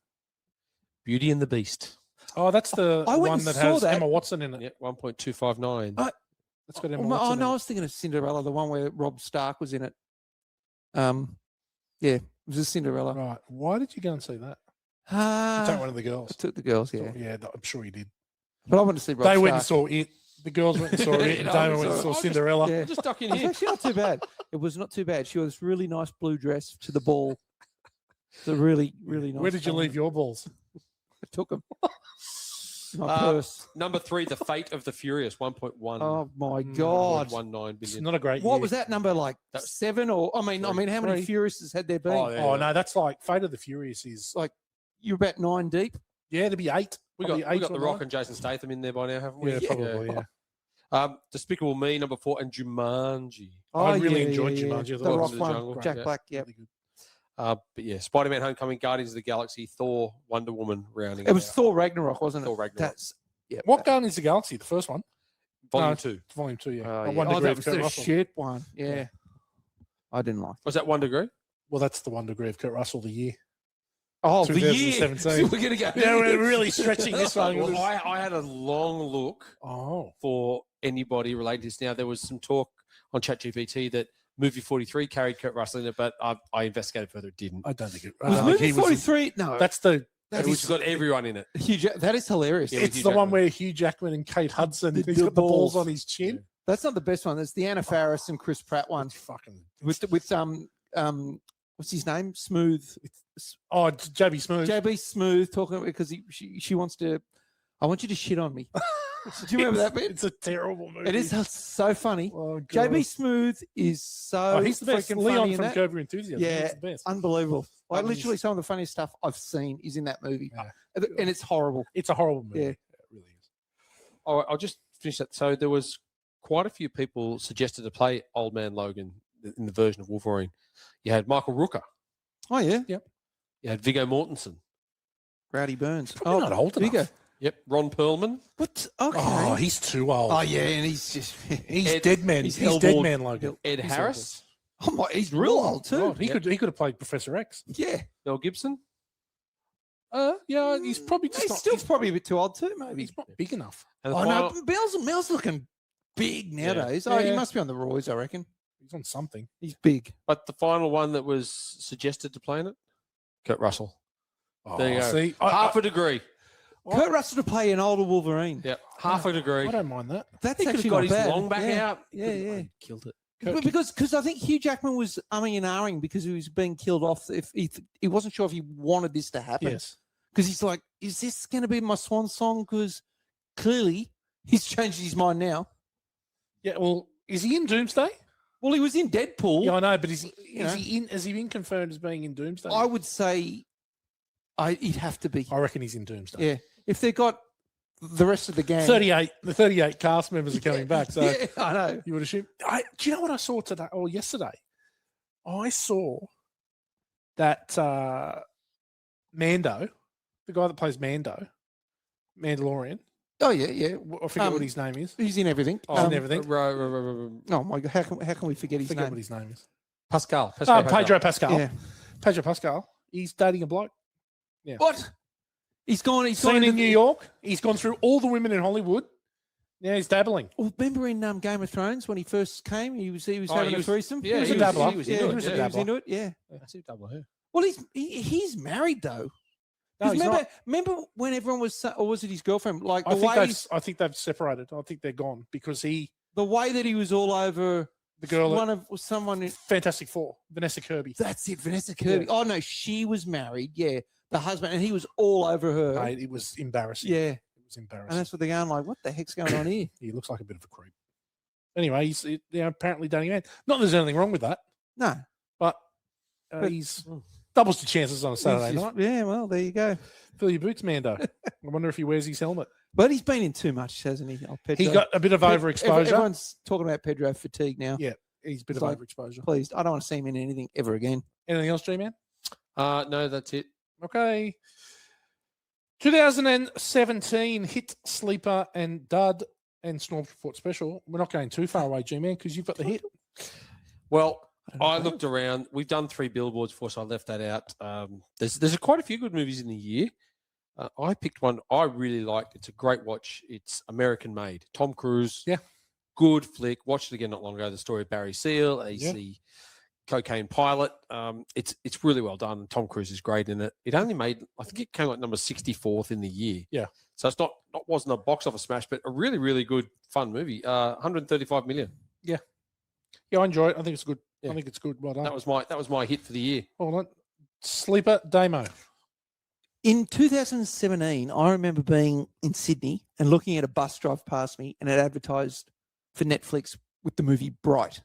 Beauty and the Beast. Oh, that's the I went one and that saw has that. Emma Watson in it. Yeah, 1.259. That's got Emma Oh, Watson no, I in it. was thinking of Cinderella, the one where Rob Stark was in it. Yeah, it was a Cinderella. Right. Why did you go and see that? You Ah, took one of the girls. I took the girls, yeah. Yeah, I'm sure you did. But I wanted to see Rob They Stark. went and saw it. The girls went and saw it. And No, Damon it's went and saw all right. Cinderella. Yeah. Just duck in It was here. actually not too bad. It was not too bad. She wore this really nice blue dress to the ball. It's a really, really nice. Where did you leave your balls? I took them. My purse. Number 3, The Fate of the Furious, 1.1. Oh my God! 1.19 It's billion. not a great What year. was that number like? That's 7 or I mean, how many Three. Furiouses had there been? Oh, yeah. Oh, no, that's like Fate of the Furious is, Like you're about 9 deep. yeah, it'd be 8. We Probably got 8 The or Rock 9. and Jason Statham in there by now, haven't we? Yeah, probably, yeah. Despicable Me, number 4, and Jumanji. I really enjoyed yeah. Jumanji. I The thought it Rock was the one, jungle. Jack Yeah. Black. Yeah, really good. But yeah, Spider-Man: Homecoming, Guardians of the Galaxy, Thor, Wonder Woman, rounding. it was out. Thor Ragnarok, wasn't it? Thor Ragnarok. That's What Guardians of the Galaxy? The first one? Volume No, 2. Volume 2, yeah. Oh, I yeah. One Oh, Degree that of was Kurt the Russell. shit one. Yeah. I didn't like. Was that 1 degree? Well, that's the 1 Degree of Kurt Russell, the year. Oh, the year. 2017. We're gonna go. Yeah, we're really stretching this one. Well, I had a long look Oh. for anybody related to this. Now, there was some talk on ChatGPT that movie 43 carried Kurt Russell in it, but I investigated further. It didn't. I don't think it Was movie 43? No, That's the. Which got everyone in it. that is hilarious. Yeah, It's Hugh the one Jackman. where Hugh Jackman and Kate Hudson. The- He's the got the balls balls. on his chin. That's not the best one. That's the Anna Faris and Chris Pratt one It's fucking. with what's his name? Smooth. Oh, it's JB Smooth. JB Smooth talking because she wants to. I want you to shit on me. Do you remember that bit? It's a terrible movie. It is so funny. Oh, God. JB Smooth is so Oh, he's the best. freaking Leon funny in from that. Curb Your Enthusiasm. Yeah. He's the best. Unbelievable. Like He's- literally some of the funniest stuff I've seen is in that movie. Yeah. And it's horrible. It's a horrible movie. Yeah. It really is. Oh, I'll just finish that. So there was quite a few people suggested to play Old Man Logan in the version of Wolverine. You had Michael Rooker. Oh yeah. You had Viggo Mortensen. Rowdy Burns. Probably not old there you enough. go. Yep. Ron Perlman. What? Okay. Oh, he's too old. Oh yeah, and he's just he's Ed- dead man. he's He's dead Hellboy. man Logan. Ed He's Harris. oh my, he's real old too. God, he Yep. could have played Professor X. Yeah, Mel Gibson. Yeah, he's probably just he's not. still He's, probably a bit too old too. Maybe. he's not big enough. And the Oh final, no, Mel's looking big nowadays. Oh, he Yeah. must be on the Roy's, I reckon. He's on something. He's big. but the final one that was suggested to play in it, Kurt Russell. There you go. See, Half a degree. Kurt Russell to play an older Wolverine. Yeah, half a degree. I don't mind that. That's He could have actually got not his bad. long back yeah. out. He Yeah, could've- yeah. Killed it. But because I think Hugh Jackman was umming and ahhing because he was being killed off. If he wasn't sure if he wanted this to happen. Yes. Because he's like, is this going to be my swan song? Because clearly he's changed his mind now. Yeah. Well, is he in Doomsday? Well, he was in Deadpool. Yeah, I know, but is know. he in? Has he been confirmed as being in Doomsday? I would say he'd have to be. I reckon he's in Doomsday. Yeah. If they got the rest of the gang. 38. The 38 cast members are coming back. So yeah, I know. you would assume. Do you know what I saw today or yesterday? I saw that Mando, the guy that plays Mando, Mandalorian. Oh, yeah, yeah. I forget what his name is. He's in everything. He's in everything. Oh, my God. How can we forget I his forget name? what his name is. Pascal. Pedro Pascal. Yeah. Pedro Pascal. He's dating a bloke. What? He's gone. He's Seen gone in into New York. He's gone through all the women in Hollywood. Now he's dabbling. Well, remember in Game of Thrones when he first came, he was having a threesome. Yeah, he was a dabbler. He was Yeah, into he it. was, a he was dabbler. into it. Yeah. That's a double here. Well, he's married though. No, 'Cause he's remember, not. remember when everyone was, or was it his girlfriend? Like I the think they've separated. I think they're gone because the way that he was all over the girl, someone. Fantastic Four, Vanessa Kirby. That's it, Vanessa Kirby. Yeah. Oh no, she was married. Yeah, the husband, and he was all over her. Mate, it was embarrassing. Yeah, It was embarrassing. and that's what they're going like. What the heck's going on here? He looks like a bit of a creep. Anyway, he's apparently dating a man. Not that there's anything wrong with that, No, but But- he's doubles the chances on a Saturday He's night. just- Yeah, well, there you go. Fill your boots, Mando. I wonder if he wears his helmet. But he's been in too much, hasn't he? Oh, Pedro. He got a bit of overexposure. Everyone's talking about Pedro fatigue now. Yeah, he's a bit It's of like- overexposure. Please, I don't want to see him in anything ever again. Anything else, G-Man? No, that's it. Okay. 2017 hit Sleeper and Dud and Snorbs Report special. We're not going too far away, G-Man, because you've got the hit. Well, don't know I if I looked around. We've done 3 billboards for, so I left that out. There's quite a few good movies in the year. I picked one I really liked. It's a great watch. It's American Made. Tom Cruise. Yeah. Good flick. Watched it again not long ago. The story of Barry Seal. He's Yeah. the cocaine pilot. It's really well done. Tom Cruise is great in it. It only made, I think it came like number 64th in the year. Yeah. So it's wasn't a box office smash, but a really, really good, fun movie. 135 million. Yeah, I enjoy it. I think it's good. Yeah. I think it's good. Well done. That was my hit for the year. Hold on. Sleeper Damo. In 2017, I remember being in Sydney and looking at a bus drive past me, and it advertised for Netflix with the movie Bright.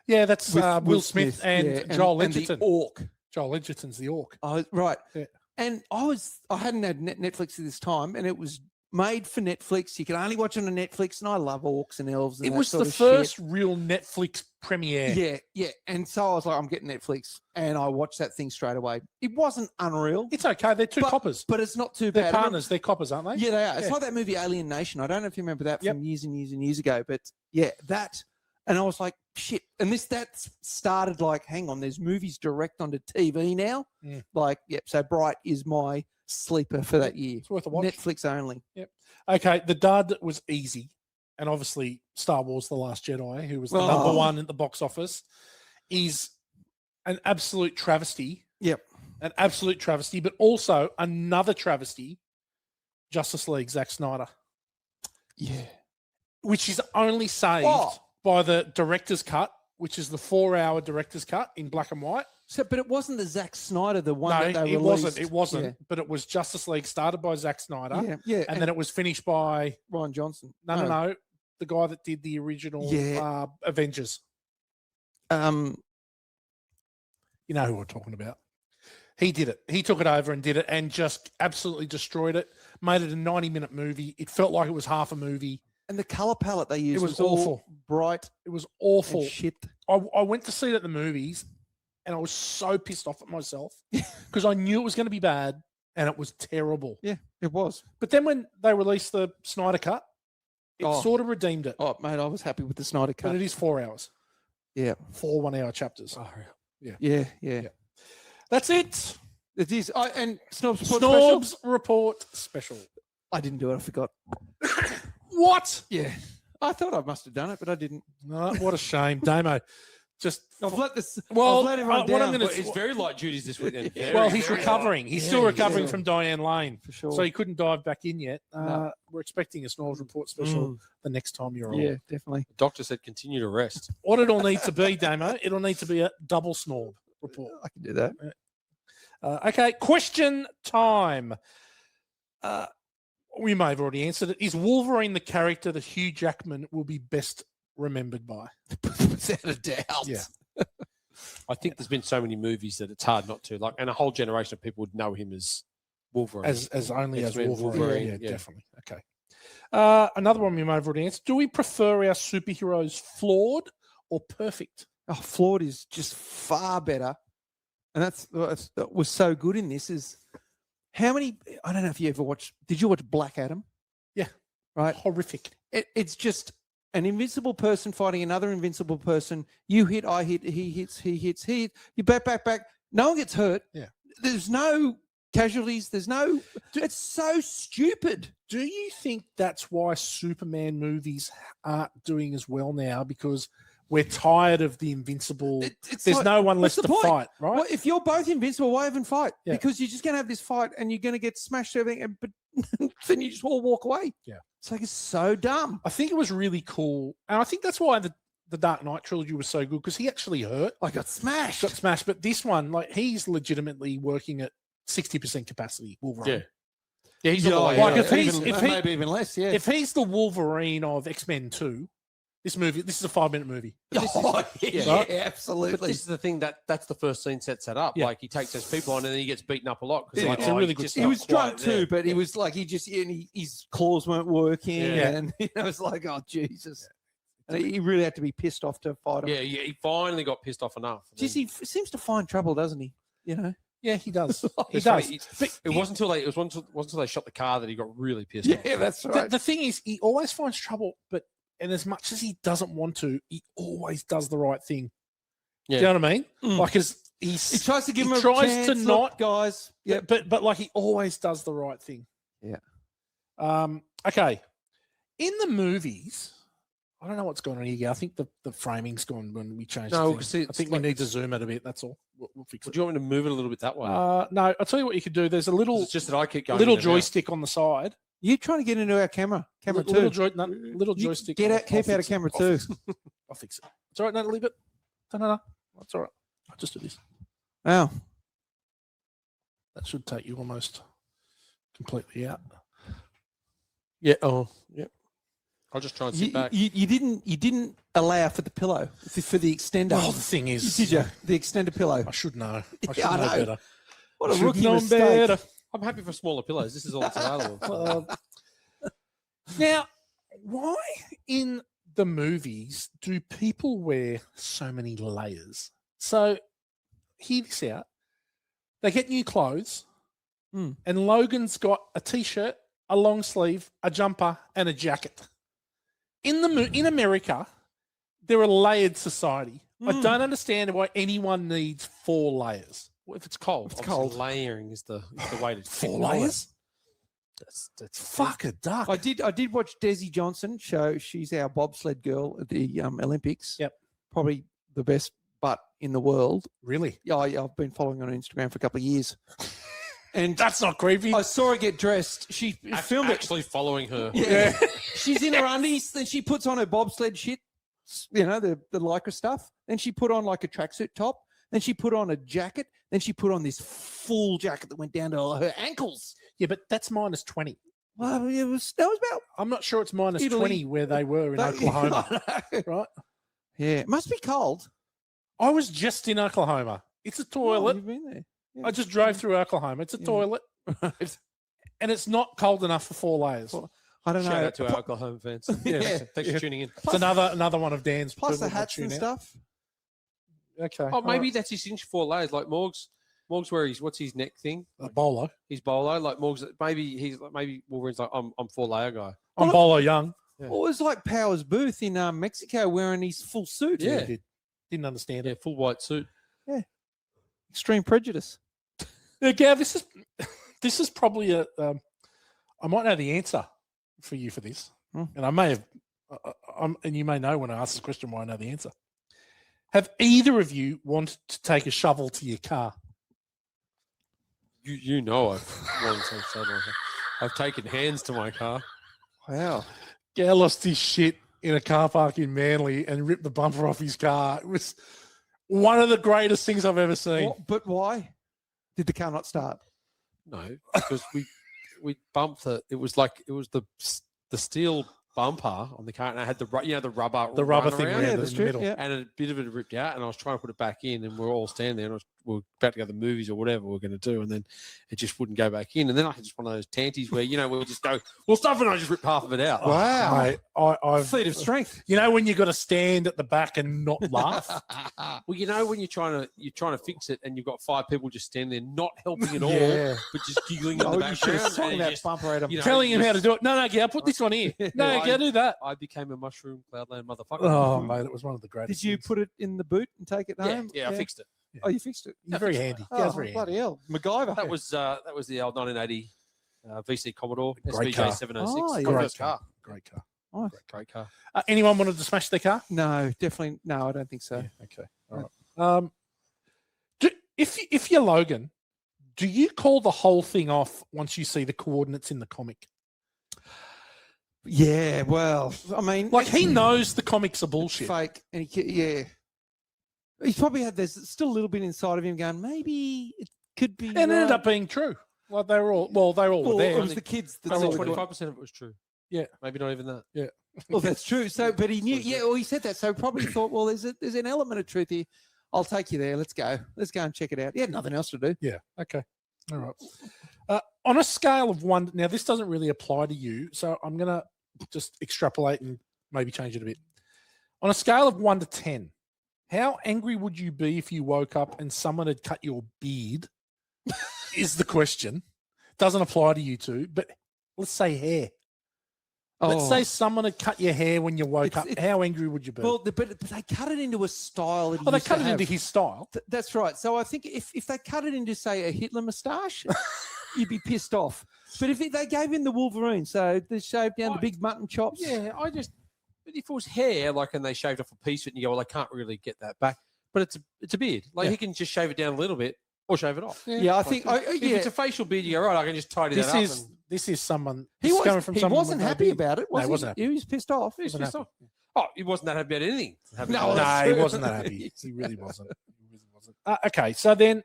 Yeah, that's With Will Smith and yeah, Joel and the Edgerton. Orc. Joel Edgerton's the Orc. Oh, right. Yeah. And I hadn't had Netflix at this time, and it was made for Netflix. You can only watch it on Netflix, and I love orcs and elves. And It that was sort the of first shit. real Netflix premiere. Yeah. And so I was like, I'm getting Netflix, and I watched that thing straight away. It wasn't unreal, It's okay. They're two coppers. but it's not too They're bad. I remember- partners. They're coppers, aren't they? Yeah, they are. It's Yeah. like that movie Alien Nation. I don't know if you remember that Yep. from years and years and years ago, but yeah, that. And I was like, shit. And that started like, hang on, there's movies direct onto TV now. Mm. Like, yep. So Bright is my sleeper for that year. It's worth a watch. Netflix only. Okay, the dud was easy. And obviously, Star Wars The Last Jedi, who was the Oh. number one at the box office, is an absolute travesty. Yep. An absolute travesty, but also another travesty, Justice League, Zack Snyder, Yeah. which is only saved Oh. by the director's cut, which is the 4-hour director's cut in black and white. So, but it wasn't the Zack Snyder, the one No, that they it released. wasn't. It wasn't. But it was Justice League started by Zack Snyder, Yeah. and then it was finished by Ryan Johnson. no, the guy that did the original Yeah. Avengers. Um, You know who we're talking about. He did it. He took it over and did it, and just absolutely destroyed it. Made it a 90-minute movie. It felt like it was half a movie. and the color palette they used was all awful. bright It was and awful. shit. I went to see it at the movies, and I was so pissed off at myself because I knew it was going to be bad, and it was terrible. Yeah, it was. But then when they released the Snyder Cut, it Oh. sort of redeemed it. Oh, mate, I was happy with the Snyder But cut. it is 4 hours. Yeah. 4 1-hour chapters. Yeah. That's it. It is. And Snobs Report Special? Snorbs Report Special. I didn't do it. I forgot. What? Yeah. I thought I must have done it, but I didn't. No, what a shame. Damo. Just I've let this. Well, I've let everyone what I'm down. gonna- Well, it's very light duties this weekend. well, he's recovering. He's still Yeah, recovering yeah. from Diane Lane. for sure. So he couldn't dive back in yet. No. We're expecting a Snorbs Report Special the next time you're on. yeah, definitely. The doctor said continue to rest. What it'll need to be, Damo, it'll need to be a double Snorb report. I can do that. Okay, question time. We may have already answered it. Is Wolverine the character that Hugh Jackman will be best remembered by? Without a doubt. Yeah. I think there's been so many movies that it's hard not to like, and a whole generation of people would know him as Wolverine. As only as X-Men, Wolverine. Wolverine, Yeah, yeah. definitely. Okay. Another one we may have already answered. Do we prefer our superheroes flawed or perfect? Oh, Flawed is just far better. And that was so good in this is how many, I don't know if you ever watched, did you watch Black Adam? Yeah. Right. Horrific. It's just an invincible person fighting another invincible person. You hit, I hit, he hits, you back. No one gets hurt. Yeah. There's no casualties. There's no, it's so stupid. Do you think that's why Superman movies aren't doing as well now? Because we're tired of the invincible. It's There's like, no one what's left the to point? fight, right? Well, if you're both invincible, why even fight? Yeah. Because you're just going to have this fight and you're going to get smashed to everything, but then you just all walk away. Yeah. It's like, it's so dumb. I think it was really cool. And I think that's why the Dark Knight trilogy was so good, because he actually hurt. I got smashed. Got smashed. But this one, like, he's legitimately working at 60% capacity, Wolverine. Yeah. Yeah, he's Yeah, on the way Like, out. if he's- even, if he- maybe even less, yeah. If he's the Wolverine of X-Men 2, this is a 5-minute movie. Oh, yeah, Right? absolutely. But this is the thing that's the first scene sets that up. Yeah. Like he takes those people on and then he gets beaten up a lot. 'cause Yeah, like, it's a oh, really he's good just stuff. he not was drunk quite there. too, but he was like, his claws weren't working. Yeah. And it's like, oh, Jesus. And he really had to be pissed off to fight him. Yeah, he finally got pissed off enough. And Just, he seems to find trouble, doesn't he? You know? Yeah, he does. He That's does. right. But It wasn't until they shot the car that he got really pissed off. Yeah, that's the, right. the thing is, he always finds trouble, but and as much as he doesn't want to, he always does the right thing. Yeah. Do you know what I mean? Mm. Like, He tries to give him a tries chance. to Look, not, guys. Yeah. but like he always does the right thing. Yeah. Okay. In the movies, I don't know what's going on here. I think the framing's gone when we changed. No, the because thing. I think we need to zoom it a bit. That's all. We'll fix Would it. you want me to move it a little bit that way? No, I'll tell you what you could do. There's a 'Cause little it's just that I keep going. little in and out. joystick on the side. You trying to get into our camera too. Little You joystick. Get I'll- out, keep I'll out of fix it. camera I'll too. fix it. I'll fix it. It's all right, no, leave it. No. It's all right. I'll just do this. Wow. That should take you almost completely out. Yeah. Oh, yeah. I'll just try and sit You, back. you didn't allow for the pillow for the extender. Well, the thing is, Did you? The extender pillow. I should know. I should Yeah, I know know. better. What a Should rookie know mistake. better. I'm happy for smaller pillows. This is all that's available. Now, why in the movies do people wear so many layers? So, hear this out. They get new clothes, Mm. and Logan's got a t-shirt, a long sleeve, a jumper, and a jacket. In America, they're a layered society. I Mm. don't understand why anyone needs 4 layers. Well, if it's cold, It's obviously cold. Layering is the way to 4 fit layers? That's Fuck a duck. I did watch Desi Johnson show. She's our bobsled girl at the Olympics. Yep. Probably the best butt in the world. Really? Yeah, I've been following her on Instagram for a couple of years. And That's not creepy. I saw her get dressed. She filmed it. actually following her. Yeah. She's in her undies. Then she puts on her bobsled shit, the Lycra stuff. Then she put on like a tracksuit top. Then she put on a jacket. Then she put on this full jacket that went down to her ankles. Yeah, but that's minus 20. Well, that was about I'm not sure it's minus Italy. 20 where they were in that- Oklahoma, right? Yeah, it must be cold. I was just in Oklahoma. It's a Oh, toilet. you've been there. Yeah. I just drove through Oklahoma. It's a Yeah. toilet, and it's not cold enough for 4 layers. Well, I don't Shout know. out to our Oklahoma fans. Yeah. Thanks for tuning in. It's another one of Dan's. Plus the people that hats and tune out. stuff. Okay. Oh, maybe that's his inch 4 layers, like Morg's. Morg's where what's his neck thing? A bolo. He's bolo. Like Morg's. Maybe Wolverine's like I'm 4 layer guy. I'm bolo young. Yeah. Well, it was like Powers Booth in Mexico wearing his full suit. Yeah. Didn't understand Yeah, it. full white suit. Extreme prejudice. Yeah, Gav, this is probably I might know the answer for you for this, Hmm. and I may have, and you may know when I ask this question why I know the answer. Have either of you wanted to take a shovel to your car? You know I've wanted to say like that. I've taken hands to my car. Wow. Guy lost his shit in a car park in Manly and ripped the bumper off his car. It was one of the greatest things I've ever seen. But why did the car not start? No, because we bumped it. It was the steel bumper on the car, and I had the rubber The rubber run thing around, around Yeah, in that's the true. middle. Yeah. and a bit of it had ripped out, and I was trying to put it back in, and we're all standing there, and we were about to go to the movies or whatever we're going to do, and then it just wouldn't go back in, and then I had just one of those tanties where we'll just go, well, stuff, and I just ripped half of it out. Wow. Mate, I've Feat of strength. you know when you got to stand at the back and not laugh. Well, when you're trying to fix it, and you've got 5 people just standing there, not helping at all, Yeah. but just giggling in the Oh, you should have background. swung and that just- bumper at him. you know, Telling him how to just- do it. No, Gav, put this one here. No, Yeah, Gav, do that. I became a mushroom cloudland motherfucker. Oh, mate, it was one of the greatest. Did you things. put it in the boot and take it yeah, home? I fixed it. Oh, you fixed it. You're very handy. Oh, Gav's very handy. bloody hell. MacGyver. That was the old 1980 VC Commodore Great car. SVJ 706. Oh, yeah. My Great first car. Great car. Nice. Great car. Anyone wanted to smash their car? No, definitely. No, I don't think so. Yeah, okay. All right. If you're Logan, do you call the whole thing off once you see the coordinates in the comic? Yeah, well, I mean, Like he knows the comics are bullshit. fake, and yeah, he's probably had there's still a little bit inside of him going, maybe it could be. And it ended up being true. Like they were all well, there. it was the kids. That Only said it. 25% of it was true. Yeah. Maybe not even that. Well, that's true. So, but he knew. Yeah, well, he said that. So probably thought, well, there's an element of truth here. I'll take you there. Let's go. Let's go and check it out. He had nothing else to do. Yeah. Okay. All right. On a scale of 1, now this doesn't really apply to you, so I'm gonna just extrapolate and maybe change it a bit. On a scale of 1 to 10, how angry would you be if you woke up and someone had cut your beard? Is the question. Doesn't apply to you two, but let's say hair. Let's Oh. say someone had cut your hair when you woke It's- up. it's- How angry would you be? Well, but they cut it into a style. That he Oh, they used cut to it into have. his style. That's right. So I think if they cut it into, say, a Hitler moustache, you'd be pissed off. But if they gave him the Wolverine, so they shaved down the big mutton chops. Yeah, but if it was hair, like, and they shaved off a piece of it, and you go, well, I can't really get that back. But it's a beard. Like, he can just shave it down a little bit or shave it off. Yeah, I think. If it's a facial beard, you go, right, I can just tidy that up. This is someone. He this is was. coming from He someone wasn't with no happy beard. about it. No, he Was wasn't happy. He was pissed off. He was pissed off. Oh, he wasn't that happy about anything. No, he wasn't that happy. He really wasn't. He really wasn't. Okay, so then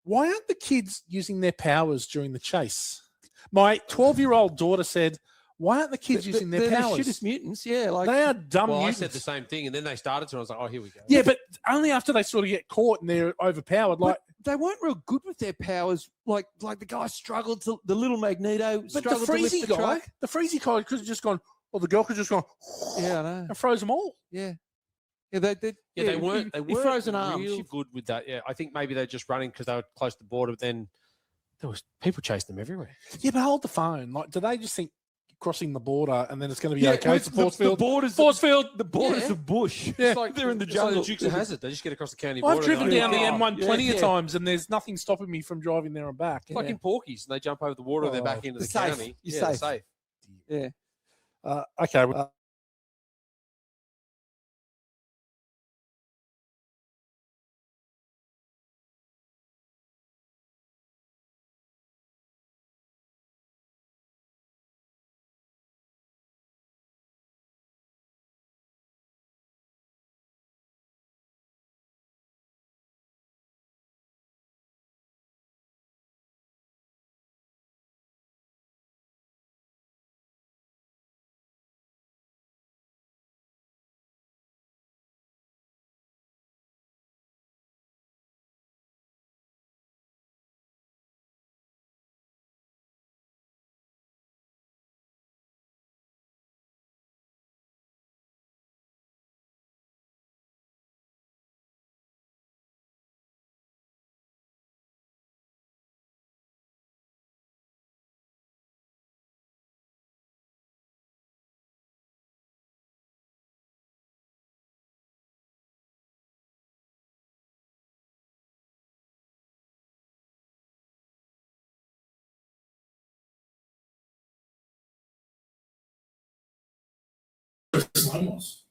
why aren't the kids using their powers during the chase? My 12-year-old daughter said, why aren't the kids using their They're powers? the shittest mutants. Yeah, like They are dumb Well, I mutants. said the same thing, and then they started to, and I was like, oh, here we go. Yeah, but only after they sort of get caught and they're overpowered. Like, they weren't real good with their powers. Like the guy struggled to the little Magneto but the struggled to lift freezy the guy, truck. the freezy guy could have just gone, or the girl could have just gone, Yeah, I know. and froze them all. Yeah, they They weren't. They he weren't froze an arm. real good with that. Yeah, I think maybe they're just running because they were close to the border. But then there was people chasing them everywhere. Yeah, but hold the phone. Like, do they just think crossing the border and then it's going to be okay? It's a force the field. borders. Force field. The borders Yeah. of bush. Yeah. It's like They're in the it's like jungle. Dukes of Hazzard. They just get across the county Well, border. I've driven and they're down the like, M1 yeah, plenty of yeah. times, and there's nothing stopping me from driving there and back. Like in Porkies, and they jump over the water, they're back into the You're safe. county. You're they're safe. Yeah. Okay.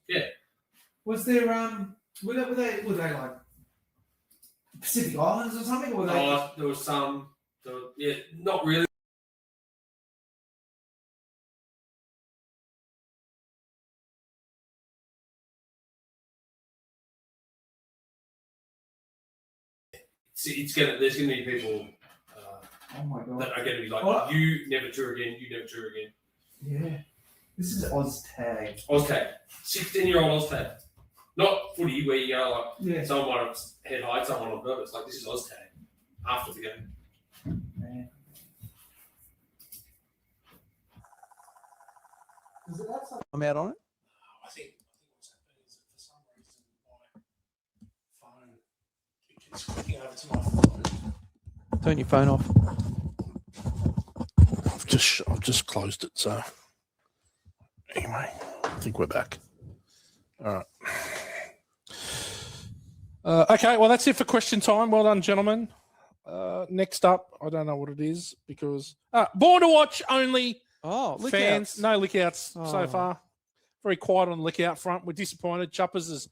Yeah. Was there were they like Pacific Islands or something? Or were they No, there was some. Yeah, not really. There's gonna be people Oh my god. that are gonna be like, What? you never tour again, you never tour again. Yeah. This is OzTag. Oztag, 16-year-old Oztag, not footy where you go like Yeah. someone might have head high, someone on purpose. Like this is Oztag after the game. Man. I'm out on it. I think what's happening is that for some reason my phone keeps clicking over to my phone. Turn your phone off. I've just closed it. So anyway, I think we're back. All right. Okay, well that's it for question time. Well done, gentlemen. Next up, I don't know what it is because born to watch only. Oh, look Fans, no lick outs so Oh. far. Very quiet on the lick out front. We're disappointed. Chuppers has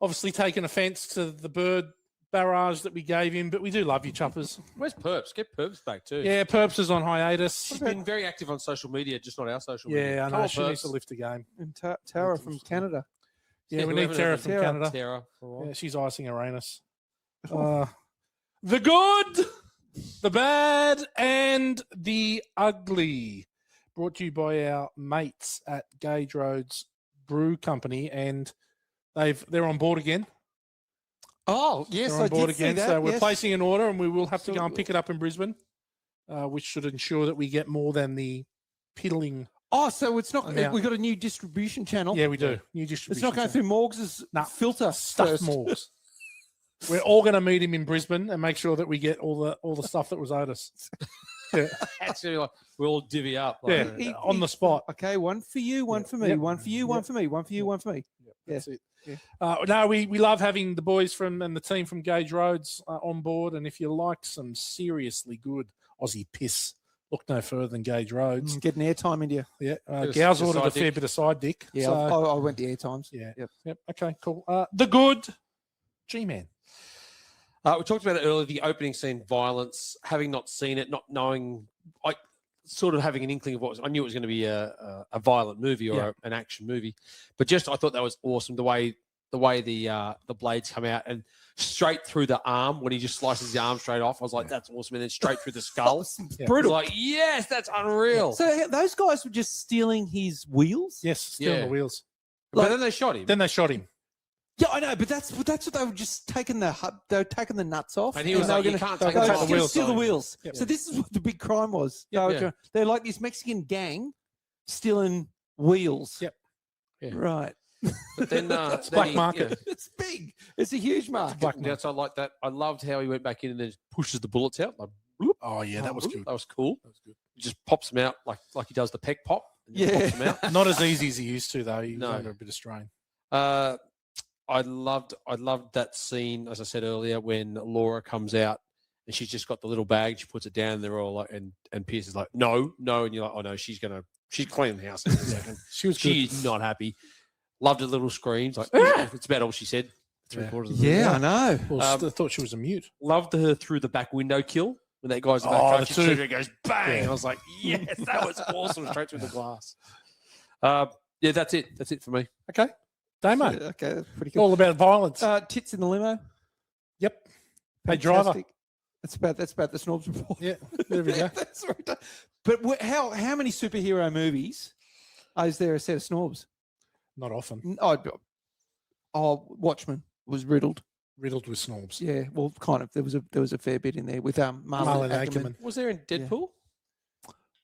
obviously taken offence to the bird barrage that we gave him, but we do love you, Chuppers. Where's Perps? Get Perps back too. Yeah, Perps is on hiatus. She's been very active on social media, just not our social media. Yeah, I Come know. on, She needs Perps. to lift a game. And Tara from Canada. Yeah, we we need haven't Tara heard from Tara. Canada. Tara for a while. Yeah, she's icing Uranus. The good, the bad, and the ugly. Brought to you by our mates at Gage Roads Brew Company, and they're on board again. Oh, yes, They're on board again. So we're yes. placing an order, and we will have to So- go and pick it up in Brisbane, which should ensure that we get more than the piddling. Oh, so it's not. Amount. We've got a new distribution channel. Yeah, we do. New distribution. It's not going through Morgs' Nah, filter. stuff first. Morgs. We're all going to meet him in Brisbane and make sure that we get all the stuff that was owed us. Yeah. Actually, like we all divvy up. Yeah, Like, on the spot. Okay, one for you, one Yeah. for me, Yep. one for you, one Yep. for me, one for you, one for me. That's it. Yeah. No, we love having the boys and the team from Gage Roads on board. And if you like some seriously good Aussie piss, look no further than Gage Roads. Getting airtime into you. Yeah, Bit of- Gow's bit of ordered a side fair dick. bit of side dick. Yeah, so, I went the air times. yeah. Yep. Okay, cool. The good G-Man. we talked about it earlier, the opening scene, violence, having not seen it, not knowing, like sort of having an inkling of I knew it was going to be a violent movie or an action movie, but just I thought that was awesome the way the blades come out and straight through the arm when he just slices the arm straight off. I was like, that's awesome, and then straight through the skull. Yeah. Brutal. I was like, yes, that's unreal. So those guys were just stealing his wheels. Yes, stealing Yeah. the wheels. But then they shot him, Then they shot him. Yeah, I know, but that's what they were just taking they were taking the nuts off, and he was they like, were you gonna- can't they take were they the were take just the gonna wheels. steal the wheels. Yep. So this is what the big crime was. Yeah. They're like this Mexican gang stealing wheels. Yep. Yeah. Right. But then It's then black he- market. It's big. It's a huge market. black Yeah, so I like that. I loved how he went back in and then pushes the bullets out. Like, bloop, Oh yeah, that was bloop. good. That was cool. That was good. He just pops them out like he does the peck pop. And just Yeah. pops them out. Not as easy as he used to though. He was No. under a bit of strain. I loved that scene, as I said earlier, when Laura comes out and she's just got the little bag. She puts it down. And they're all like, and Pierce is like, no, and you're like, oh no, she's cleaning the house in a second. She was good. She's not happy. Loved her little screams. Like, it's about all she said. Three-quarters of the Yeah, I movie. know. Well, Um, I thought she was a mute. Loved her through the back window kill when that guy's in the Oh, back. the She two. shoots, it goes bang. Yeah. I was like, yes, that was awesome. Straight through the glass. Yeah, that's it. That's it for me. Okay, Damo. Okay, that's pretty cool. All about violence. Tits in the limo. Yep. Hey, driver. Fantastic. That's about the Snorbs report. Yeah, there we go. That's right. But how many superhero movies is there a set of Snorbs? Not often. Watchmen was riddled. Riddled with snorbs. Yeah, well, kind of. There was a fair bit in there with Marlon Marlon Ackerman. Ackerman. Was there in Deadpool?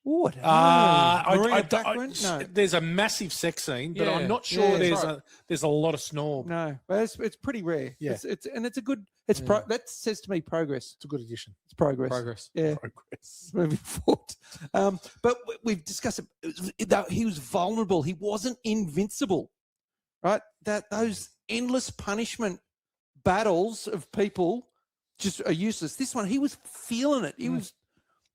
What? I- Baccarin? No, There's a massive sex scene, but Yeah. I'm not sure Yeah. there's a lot of snorb. no. But it's pretty rare. Yeah. It's a good. It's Yeah. that says to me progress. It's a good addition. It's progress. Progress. Yeah. Progress. Moving forward. But we've discussed it. He was vulnerable. He wasn't invincible, right? Those endless punishment battles of people just are useless. This one, he was feeling it. He was,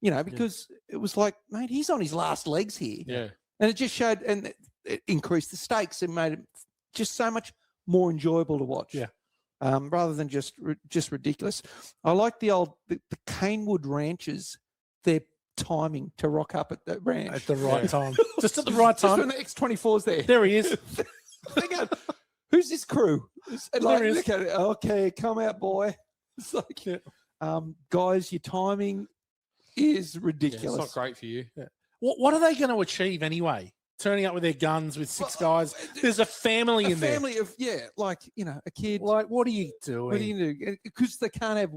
because it was like, mate, he's on his last legs here. Yeah. And it just showed, and it increased the stakes and made it just so much more enjoyable to watch. Yeah. Rather than just ridiculous. I like the Canewood ranchers, their timing to rock up at the ranch. At the right time. Just at the right Just when time. the X-24's there. There he is. They go, who's this crew? And like, There he is. look at it, okay, come out, boy. It's like, guys, your timing is Yeah, ridiculous. it's not great for you. What are they going to achieve anyway? Turning up with their guns with six guys. There's a family A in there. family of, a kid. Like, what are you doing? What do you do? Because they can't have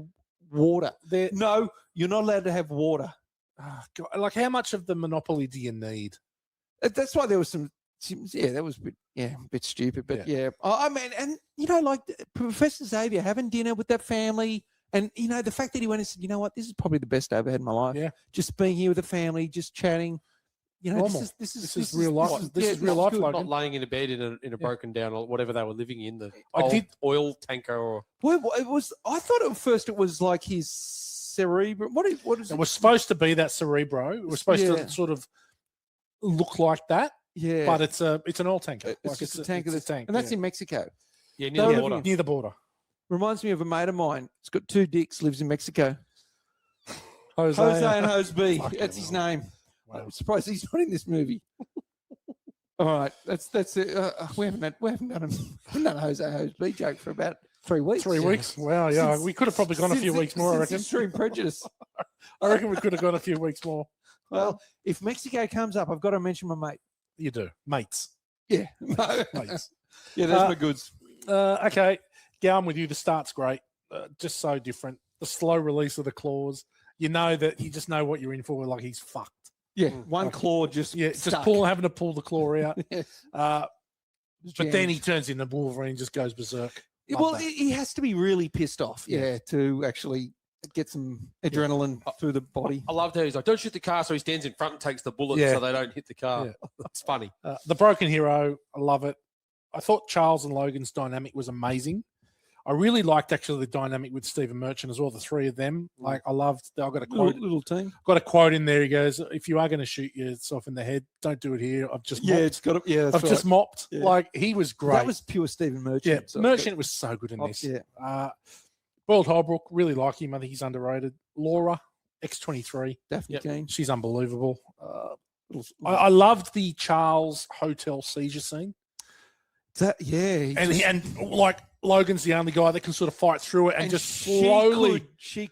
water. They're- No, you're not allowed to have water. Oh, God, like, how much of the monopoly do you need? That's why there was some. Yeah, that was a bit stupid, but yeah. I mean, and like Professor Xavier having dinner with that family, and the fact that he went and said, you know what, this is probably the best I ever had in my life. Yeah. Just being here with the family, just chatting. Normal. This is real life. This is real life, good. Logan. Not laying in a bed in a broken down or whatever they were living in, the I old did- oil tanker or Well, it was. I thought at first it was like his cerebrum. What is It it? was supposed to be that Cerebro. It was supposed Yeah. to sort of look like that, Yeah, but it's an oil tanker. it's Like, just a tank of it's the a tank, and that's yeah. in Mexico. near They were the living water. Near the border. Reminds me of a mate of mine. He's got two dicks. Lives in Mexico. Jose, Jose and Jose. Fucking That's his hell. name. Wow. I'm surprised he's not in this movie. All right, that's it. We haven't done a Jose joke for about 3 weeks. 3 weeks. Wow, yeah. Since- We could have probably gone a few Since- weeks more, I since reckon. Extreme Prejudice. I reckon we could have gone a few weeks more. Well, if Mexico comes up, I've got to mention my mate. You do. Mates. Yeah, Mates. yeah, there's Uh, my goods. Okay. Going with you. The start's great. Just so different. The slow release of the claws. You know that you just know what you're in for. Like, he's fucked. Yeah, one claw just Just stuck. having to pull the claw out. Yes, But then he jammed. turns into Wolverine, just goes berserk. Love Well, that. he has to be really pissed off, Yeah. to actually get some adrenaline through the body. I loved how he's like, don't shoot the car. So he stands in front and takes the bullets Yeah. so they don't hit the car. Yeah. That's funny. The Broken Hero, I love it. I thought Charles and Logan's dynamic was amazing. I really liked actually the dynamic with Stephen Merchant as well, the three of them. Like I loved, I got a quote, Little team. got a quote in there. He goes, if you are going to shoot yourself in the head, don't do it here. I've just mopped. It's got. Yeah, I've just mopped. Yeah. Like he was great. That was pure Stephen Merchant. Yeah, so Merchant was so good in Oh, this. yeah. Boiled Holbrook, really like him. I think he's underrated. Laura, X23, Daphne Keane. she's unbelievable. I loved the Charles hotel seizure scene. And like Logan's the only guy that can sort of fight through it and just slowly, he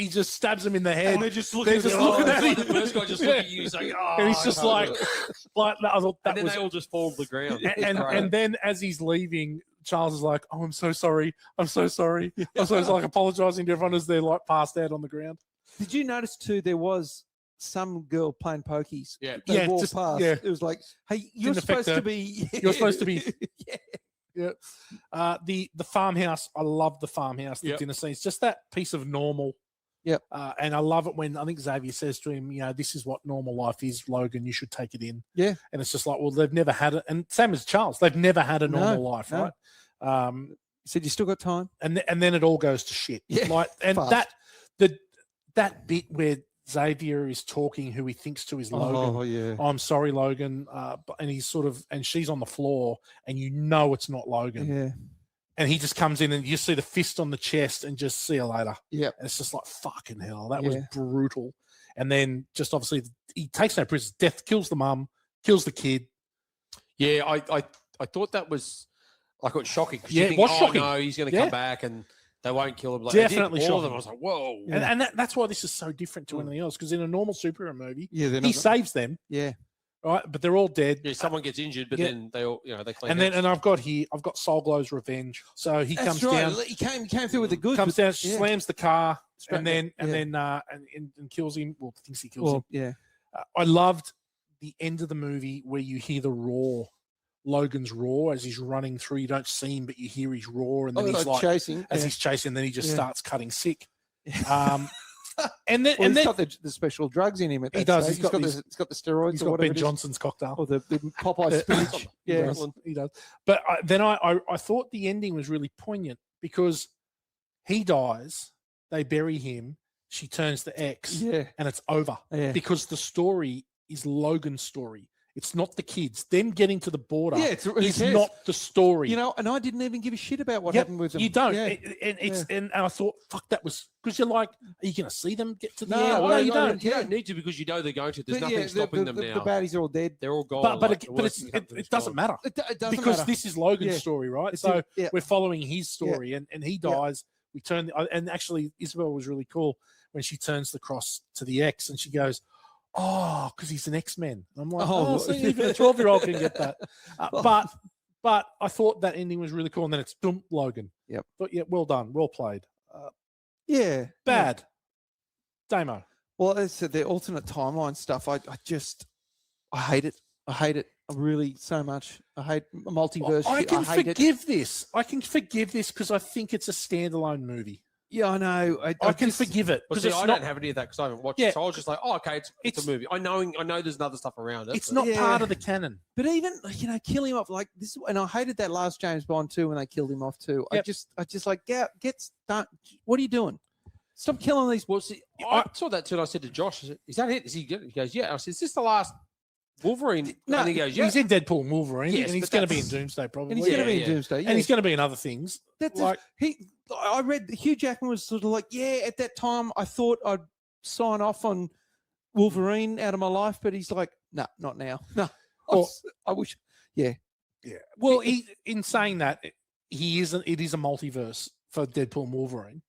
just stabs him in the head. And they're just looking, looking at him. The first guy just looking at you, he's like, oh, And he's just like I thought that and then was, they all just fall to the ground. and then as he's leaving, Charles is like, "Oh, I'm so sorry. I'm so sorry." I'm so like apologizing to everyone as they're like passed out on the ground. Did you notice too? There was some girl playing pokies. Yeah. They Yeah, walked just- past. yeah. It was like, hey, you're Didn't affect supposed to her. be. You're supposed to be. Yeah. The farmhouse. I love the farmhouse. The Yep. dinner scene. It's just that piece of normal. Yep. And I love it when I think Xavier says to him, this is what normal life is, Logan. You should take it in. Yeah. And it's just like, well, they've never had it. And same as Charles, they've never had a normal life, no. right? He said, you still got time? And then it all goes to shit. Yeah, Like, and fast. that bit where Xavier is talking, who he thinks to is Logan. Oh, yeah. Oh, I'm sorry, Logan. And he's sort of, and she's on the floor, and it's not Logan. Yeah. And he just comes in, and you see the fist on the chest, and just see you later. Yeah. And it's just like fucking hell. That was Yeah. brutal. And then just obviously he takes no prisoners. Death kills the mum, kills the kid. Yeah, I thought that was like it was shocking. 'Cause Yeah, you it think, was oh, shocking. no, he's going to Yeah. come back and they won't kill him. Like, they did. Definitely All of them. shocking. I was like, whoa. Yeah. And that's why this is so different to anything else. Because in a normal superhero movie, Yeah. They're he not. saves them, Yeah. right? But they're all dead. Yeah, someone gets injured, but Yeah. then they all, they clean And then, and I've got Soulglow's revenge. So he That's comes right. down, He came through with the goods. comes but- down, yeah. slams the car, Straight and then back, and kills him. Well, thinks he kills him. Well, yeah. I loved the end of the movie where you hear the roar, Logan's roar as he's running through. You don't see him, but you hear his roar, and then he's like chasing. as yeah. he's chasing, then he just Yeah. starts cutting sick. And then Well, and he's then got the special drugs in him. At that He does. stage. He's got these- he's got the steroids he's or got whatever Ben it is. Johnson's cocktail. Or the Popeye spinach. He Yeah. does. He does. But then I thought the ending was really poignant because he dies, they bury him, she turns to X, Yeah. and it's over Yeah. because the story is Logan's story. It's not the kids. Them getting to the border Yeah, who is cares? not the story. And I didn't even give a shit about what Yep, happened with them. you don't. Yeah. And I thought, fuck, that was because you're like, are you going to see them get to the No, end? well, No, I you don't. You don't need to because you know they're going to. There's But nothing yeah, stopping the, them the, now. The baddies are all dead. They're all gone. But like, the worst thing happened to it this doesn't guy. matter It doesn't because matter. this is Logan's Yeah. story, right? It's So yeah. we're following his story, and he dies. We turn, and actually, Isabel was really cool when she turns the cross to the X, and she goes, "Oh, because he's an X-Men." I'm like, Oh, "Oh, see, even a 12-year-old can get that." But I thought that ending was really cool, and then it's boom, Logan. Yep. But yeah, well done, well played. Yeah. Bad, Damo. Well, it's the alternate timeline stuff. I hate it. I hate it. I really so much. I hate multiverse. I shit. can hate it. forgive this. I can forgive this because I think it's a standalone movie. Yeah, I know. I can just- forgive it Well, because see, it's I not. don't have any of that because I haven't watched Yeah. it. So I was just like, oh, okay, it's It's- a movie. I know there's other stuff around it. It's but- not Yeah. part of the canon. But even killing him off like this, and I hated that last James Bond too when they killed him off too. Yep. I just like get start. What are you doing? Stop killing these. Well, see, I saw that too, and I said to Josh, I said, "Is that it? Is he good?" He goes, "Yeah." I said, "Is this the last Wolverine?" No, and he goes, "Yeah." He's in Deadpool and Wolverine, Yes, and he's but going to be in that's- Doomsday probably, And he's going to be yeah. in Doomsday. Yeah. and he's going to be in other things. That's like- I read Hugh Jackman was sort of like, yeah, at that time I thought I'd sign off on Wolverine out of my life, but he's like, no, not now. No, Well- I wish. Yeah. Well, in saying that, it is a multiverse for Deadpool and Wolverine.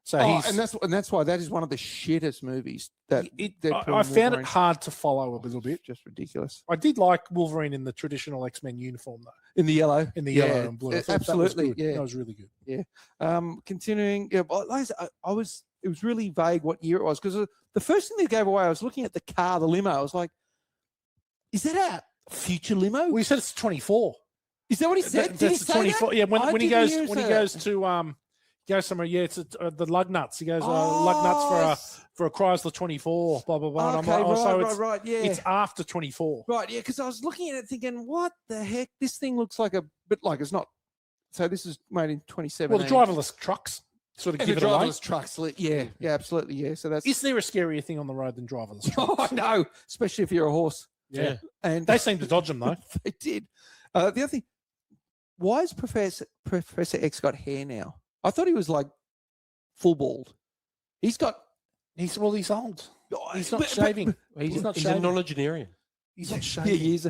So Oh, he's and that's why that is one of the shittest movies that Deadpool I and found it Wolverine. hard to follow a little bit. Just ridiculous. I did like Wolverine in the traditional X-Men uniform though, In the yellow. in the Yeah, yellow and blue. I thought absolutely, that was good. yeah. That was really good. Continuing, yeah, but like I was. It was really vague what year it was because the first thing they gave away, I was looking at the car, the limo. I was like, "Is that a future limo? Well, he said it's 24. Is that what he said? Did he That's say 24. that? Yeah, I when he didn't goes hear him when he say goes that. to goes somewhere. Yeah, it's the lug nuts. He goes lug nuts for a Chrysler 24. Blah blah blah. And Okay, I'm like, so it's, right. Yeah, it's after 24. right. Yeah, because I was looking at it thinking, what the heck? This thing looks like a bit like it's not. So this is made in 2017. Well, the driverless trucks sort of and give the it away. driverless trucks. Yeah, absolutely. Yeah. So that's. Is there a scarier thing on the road than driverless trucks? Oh no, especially if you're a horse. Yeah. And They seem to dodge them though. they did. The other thing, why has Professor X got hair now? I thought he was like full bald. He's got. He's old. He's not but- shaving. He's not a shaving. nonagenarian. He's not Yeah, shaving. he is.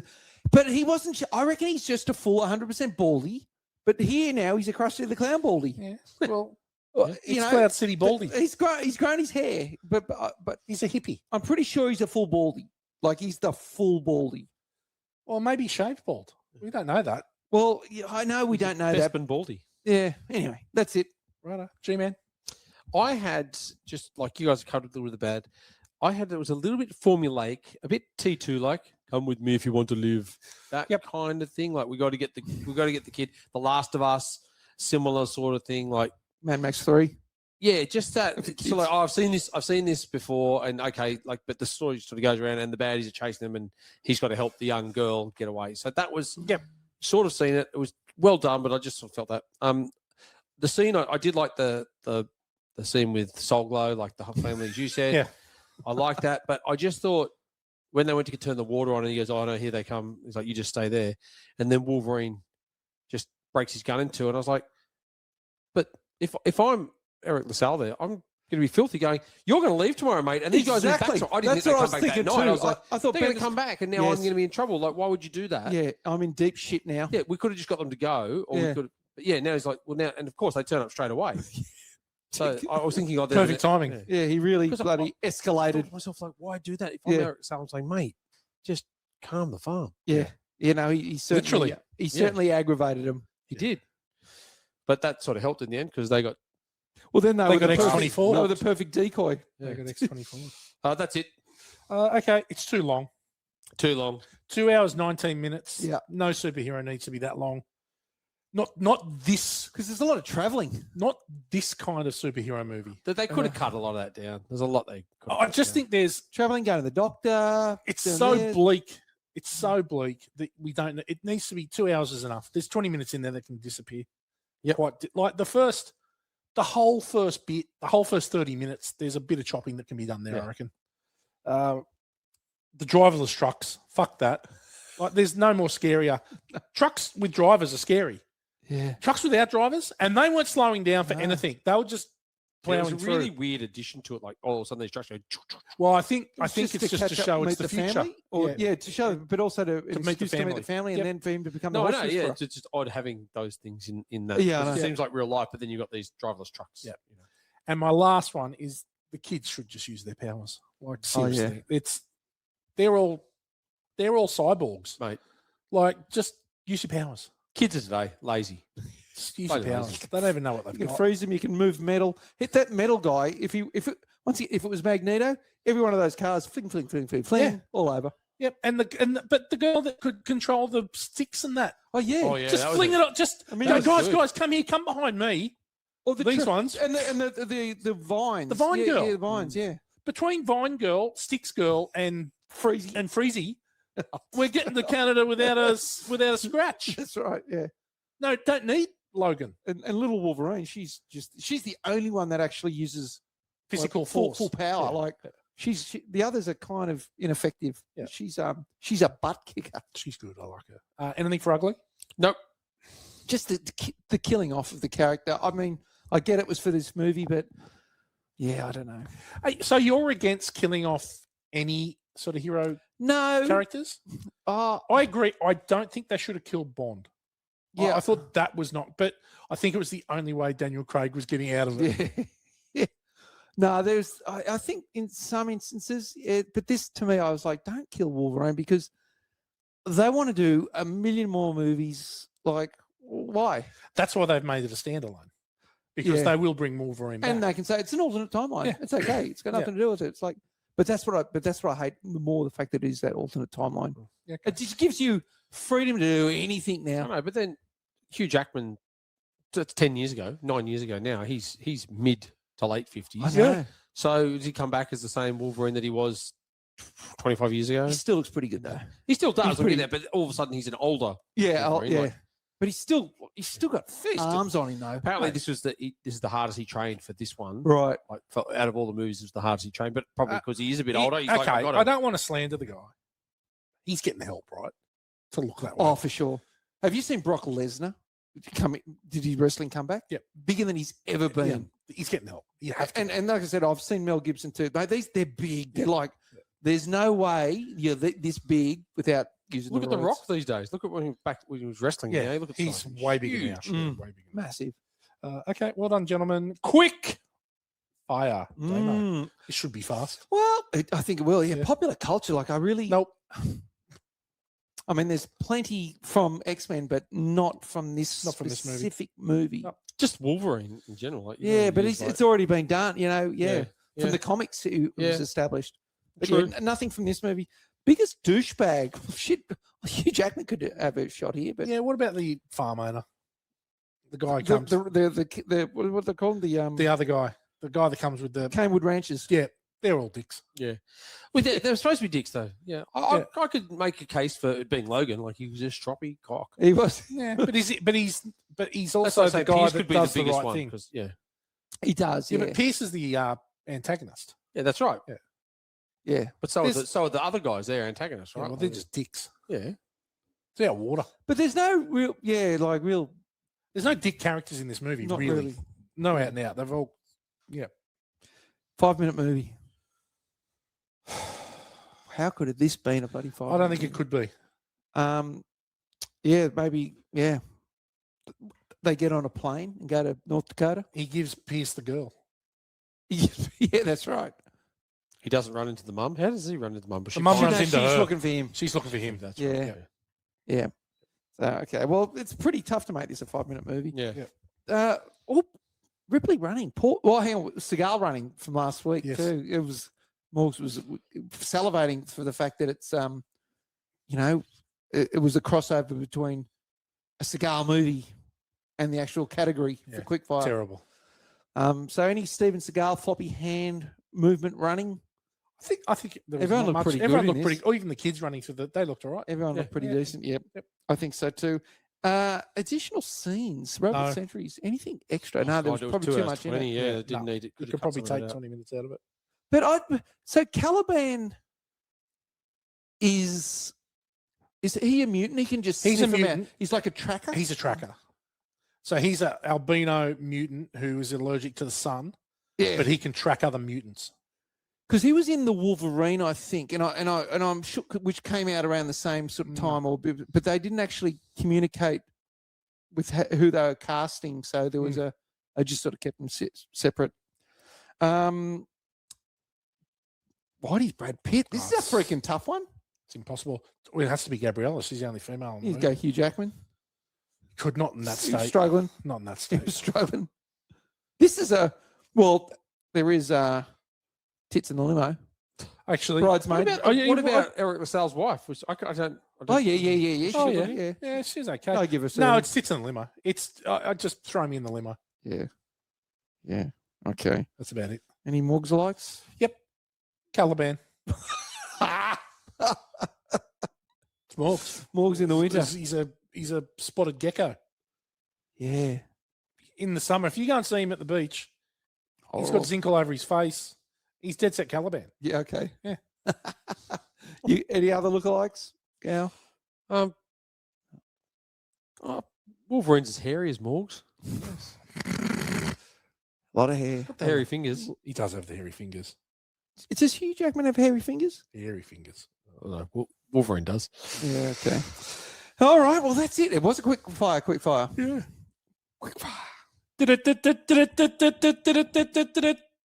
But he wasn't. I reckon he's just a full 100% baldy. But here now he's a Krusty the Clown baldy. Yeah. Well, Well, it's Cloud City baldy. He's grown his hair, but He's a hippie. I'm pretty sure he's a full baldy. Like he's the full baldy. Or maybe shaved bald. We don't know that. Well, yeah, I know we don't know that. Bespin Baldy. Yeah. Anyway, that's it. Right, G-Man. I had, just like you guys covered a little with the bad, it was a little bit formulaic, a bit T2 like. Come with me if you want to live. That kind of thing. Like we got to get the kid. The Last of Us, similar sort of thing. Like Mad Max 3. yeah, just that. So like, I've seen this before, and okay, like, but the story sort of goes around, and the baddies are chasing them, and he's got to help the young girl get away. So that was sort of seen it. It was well done, but I just sort of felt that. The scene I did like the scene with Soul Glow, like the whole family, as you said. Yeah. I like that, but I just thought when they went to turn the water on, and he goes, "Oh no, here they come." He's like, "You just stay there," and then Wolverine just breaks his gun into it. And I was like, "But if I'm Eric LaSalle there, I'm going to be filthy going, you're going to leave tomorrow, mate." And these guys went back. So I didn't That's think what I they'd was come back thinking that night. too. I was like, I thought they're going Ben- to come back, and now I'm going to be in trouble. Like, why would you do that? Yeah, I'm in deep shit now. Yeah, we could have just got them to go, or Yeah. we could. But yeah, now he's like, well, now, and of course they turn up straight away. So I was thinking, Perfect timing. Yeah. Yeah, he really 'Cause bloody I escalated. thought to myself, like, why do that? If I'm Yeah. Eric LaSalle, I'm saying, mate, just calm the farm. Yeah, you know, he certainly, Literally. he certainly aggravated him. He did, but that sort of helped in the end because they got. Well, then they They were got the perfect, X-24. they were the perfect decoy. They got X-24. That's it. Okay, it's too long. Too long. 2 hours, 19 minutes. Yeah. No superhero needs to be that long. Not this, Because there's a lot of traveling. not this kind of superhero movie. They could have cut a lot of that down. There's a lot they could have I cut just down. think there's Traveling, going to the doctor. it's doing so this. bleak. It's so bleak that we don't. It needs to be 2 hours is enough. There's 20 minutes in there that can disappear. Yep. Like the whole first bit, the whole first 30 minutes. There's a bit of chopping that can be done there. Yeah. I reckon. The driverless trucks. Fuck that. Like there's no more scarier. Trucks with drivers are scary. Yeah. Trucks without drivers, and they weren't slowing down for No. anything. They were just Yeah, it plowing was a through. really weird addition to it. Like all of a sudden these trucks go. Well, I think it's just to catch up, show meet it's the future. family, or Yeah. to show, but also to, meet the excuse to meet family. the family, Yep. and then for him to become No, the I horse know. Yeah, whisperer. it's just odd having those things in that. Yeah, I 'cause it know. seems like real life, but then you've got these driverless trucks. Yep. you know. And my last one is the kids should just use their powers. Like Oh, yeah. seriously, they're all cyborgs, Mate. Like just use your powers. Kids of today lazy. Just use Bloody your powers. lazy. They don't even know what You they've can got. freeze him. You can move metal. Hit that metal guy. If it was Magneto, every one of those cars, fling, Yeah. all over. Yep. But the girl that could control the sticks and that, Oh yeah. Oh yeah, just that was fling a- it up. Just I mean, go, that was good. guys, come here, come behind me. Or the These ones. and the vines. The Vine yeah, girl. Yeah, the vines. Yeah. Between Vine Girl, Sticks Girl, and Freezy. Freezy, we're getting to Canada without a scratch. That's right. Yeah. No, don't need Logan. And little Wolverine, she's the only one that actually uses Physical like, force. full power. Yeah. Like the others are kind of ineffective. Yeah. She's a butt kicker. She's good. I like her. Anything for ugly? Nope. Just the killing off of the character. I mean, I get it was for this movie, but yeah, I don't know. Hey, so you're against killing off any sort of hero No. characters? I agree. I don't think they should have killed Bond. Yeah. I thought that was not, but I think it was the only way Daniel Craig was getting out of it. Yeah. Yeah. No, I think in some instances, but this to me, I was like, don't kill Wolverine because they want to do a million more movies. Like, why? That's why they've made it a standalone because Yeah. they will bring Wolverine back. And they can say it's an alternate timeline. Yeah. It's okay. It's got nothing to do with it. It's like, but that's what I hate more the fact that it is that alternate timeline. Yeah, okay. It just gives you freedom to do anything I now. know, but then Hugh Jackman That's 10 years ago, 9 years ago now. He's mid to late 50s. I know. So does he come back as the same Wolverine that he was 25 years ago? He still looks pretty good though. He still does, he's pretty- but all of a sudden he's an older. Yeah, Wolverine, yeah. like- But he's still got arms on him though. Apparently, Mate. this is the hardest he trained for this one. Right. Like out of all the movies, it was the hardest he trained, but probably because he is a bit older. He's okay, like, I I don't want to slander the guy. He's getting help, right? To look that way. Oh, for sure. Have you seen Brock Lesnar? Did his wrestling come back? Yep. Bigger than he's ever been. He's getting help. You have to. And like I said, I've seen Mel Gibson too. They're big. They're like, there's no way you're this big without using Look the at The roids. Rock these days. Look at when he was wrestling. Yeah, Yeah, look at the he's size. way bigger now. Huge. Yeah, way bigger now. Massive. Okay, well done, gentlemen. Quick fire. Damo. Mm. It should be fast. Well, I think it will. Yeah. Yeah. Popular culture. Like I really. Nope. I mean, there's plenty from X-Men, but not from this Not from this movie. specific movie. Nope. Just Wolverine in general. Like, you know, Yeah, but he's it's already been done. Yeah. Yeah, From yeah. the comics, it Yeah. was established. But True. yeah, nothing from this movie. Biggest douchebag. Shit. Hugh Jackman could have a shot here, but Yeah, what about the farm owner? The guy who the, comes. the what they call them? The other guy. The guy that comes with the. Canewood Ranches. Yeah, they're all dicks. Yeah. Well, they're supposed to be dicks, though. Yeah. I could make a case for it being Logan. Like, he was a stroppy cock. He was. Yeah, but he's That's also why I the say guy Pierce that could be does the the biggest right one. thing. 'Cause, yeah. He does. Yeah, Yeah. but Pierce is the antagonist. Yeah, that's right. Yeah. But so There's- are the other guys. They're antagonists, Yeah, right? well, they're just dicks. Yeah. It's out of water. But there's no real. Yeah, like real. There's no dick characters in this movie. Not really. really. No out and out. They've all. 5-minute movie. How could have this been a bloody 5? I don't think it could be. Yeah, maybe. Yeah. They get on a plane and go to North Dakota. He gives Pierce the girl. Yeah, that's right. He doesn't run into the mum. How does he run into the mum? The mum She- runs no, into she's her. looking for him. She's looking for him. That's Yeah. right. Yeah. So, okay. Well, it's pretty tough to make this a 5-minute movie. Yeah. Ripley running. Hang on. Seagal running from last week Yes. too. It was Morgs was salivating for the fact that it's it was a crossover between a Seagal movie and the actual category for Yeah, Quickfire. Terrible. So any Steven Seagal floppy hand movement running, I think there was Everyone not looked much. pretty good Everyone in looked this. pretty. Or even the kids running through they looked all right. everyone Yeah, looked pretty yeah, decent. Yep. I think so too. Additional scenes, Robot No. Centuries, anything extra? No, there was God, it probably 2 too hours much 20, in it. Yeah, Yeah, it didn't no. need it. You have could cut probably some of take that out. 20 minutes out of it. But so Caliban is he a mutant? He can just He's a sniff 'em out. mutant. He's like a tracker. He's a tracker. So he's an albino mutant who is allergic to the sun, yeah, but he can track other mutants. because he was in the Wolverine, I think, and I'm sure which came out around the same sort of time, but they didn't actually communicate with who they were casting, so there was I just sort of kept them separate. Why is Brad Pitt? This is a freaking tough one. It's impossible. Well, it has to be Gabriella. She's the only female. In the You movie. go Hugh Jackman. Could not in that He was state. struggling. Not in that He was state. struggling. This is there is tits in the limo. Actually, Bridesmaid. What about Eric LaSalle's wife? Which I don't. Oh yeah. Oh, She- yeah. Yeah, she's okay. I give her. No, some. it sits in the limo. It's I just throw me in the limo. Yeah. Okay. That's about it. Any Morgs likes? Caliban. It's Morgs. Morgs in the winter. He's a spotted gecko. Yeah. In the summer, if you go and see him at the beach, he's Oh. got zinc all over his face. He's dead set Caliban. Yeah. Okay. Yeah. You any other lookalikes? Gal? Wolverine's as hairy as Morgs. A lot of hair. Hairy fingers. He does have the hairy fingers. Does Hugh Jackman have hairy fingers? Hairy fingers. Oh, no, Wolverine does. Yeah. Okay. All right. Well, that's it. It was a quick fire. Yeah. Quick fire.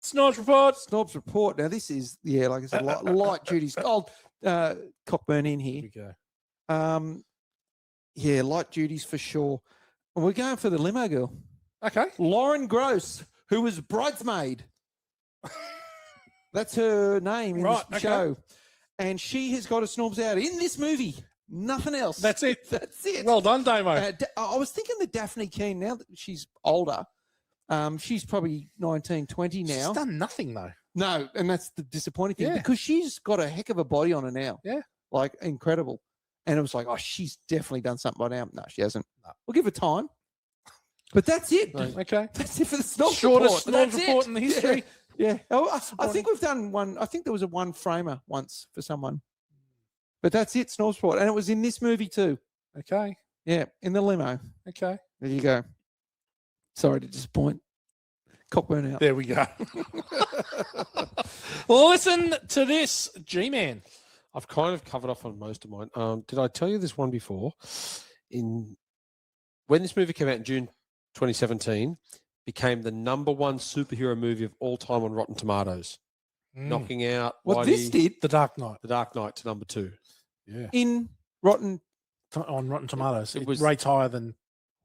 Snorbs report. Snorbs report. Now this is like I said, light duties. Old Cockburn in Here here. we go. Light duties for sure. And we're going for the limo girl, Okay. Lauren Gross, who was bridesmaid. That's her name in Right, this okay. show, and she has got a Snorbs out in this movie. Nothing else. That's it. That's it. Well done, Damo. I was thinking the Daphne Keane, now that she's older, she's probably 19, 20 now. She's done nothing though. No, and that's the disappointing thing Yeah. because she's got a heck of a body on her now. Yeah. Like incredible. And it was like, oh, she's definitely done something by now. No, she hasn't. No. We'll give her time. But that's it. Okay. That's it for the Snorbs Shortest report. Snorbs That's report it. in the history. Yeah. Oh, I think we've done one. I think there was a one framer once for someone. But that's it, Snorbs report. And it was in this movie too. Okay. Yeah, in the limo. Okay. There you go. Sorry to disappoint. Cockburn out. There we go. Well, listen to this, G-Man. I've kind of covered off on most of mine. Did I tell you this one before? When this movie came out in June 2017, became the #1 superhero movie of all time on Rotten Tomatoes, knocking out What this did The Dark Knight. The Dark Knight to #2. Yeah. in Rotten. On Rotten Tomatoes. It It was- rates higher than.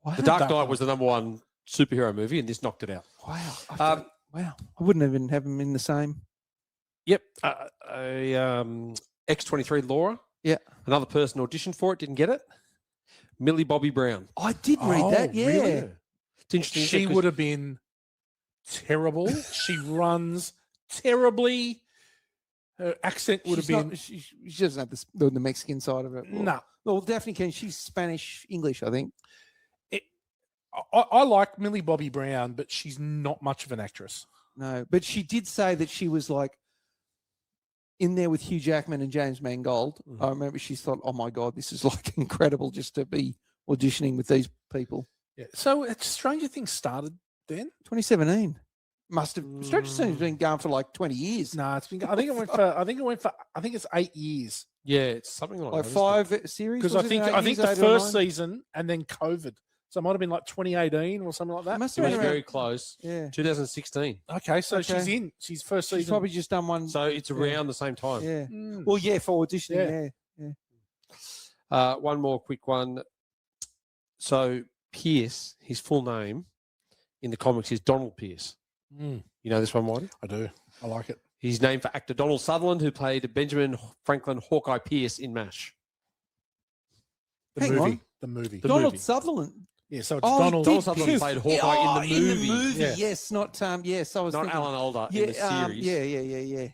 Wow. The Dark Dark Knight Knight. was the number 1 superhero movie, and this knocked it out. Wow. Um, Wow. I wouldn't even have them in the same. Yep. X-23 Laura. Yeah. Another person auditioned for it, didn't get it. Millie Bobby Brown. I did read that. Yeah. really? It's interesting. She would have been terrible. She runs terribly. Her accent would have She's been. not- she doesn't have the Mexican side of it. No. Well, Daphne Keane, she's Spanish English, I think. I like Millie Bobby Brown, but she's not much of an actress. No, but she did say that she was like in there with Hugh Jackman and James Mangold. I remember she thought, "Oh my god, this is like incredible just to be auditioning with these people." Yeah. So Stranger Things started then. 2017 must have. Stranger Things has been going for like 20 years. No, it's been. I think it went for. I think it's 8 years. Yeah, it's something like Like that, isn't it? 5 series. Because was I it, think 8 I think years, the 8 or first 9? season and then COVID. So it might have been like 2018 or something like It that. must It have was been very around. close. Yeah, 2016. Okay, so Okay. she's in. She's first she's season. probably just done one. So it's around the same time. Yeah. Mm. Well, yeah, for auditioning. Yeah. One more quick one. So Pierce, his full name in the comics is Donald Pierce. Mm. You know this one, Marty? I do. I like it. He's named for actor Donald Sutherland, who played Benjamin Franklin Hawkeye Pierce in MASH. The Hang movie. on. The movie. The Donald movie. Sutherland. Yeah. So it's Oh, Donald. Donald Sutherland played Hawkeye in the movie. In the movie, Yeah. yes, not yes. I was Not thinking, Alan Alda yeah, in the series. yeah.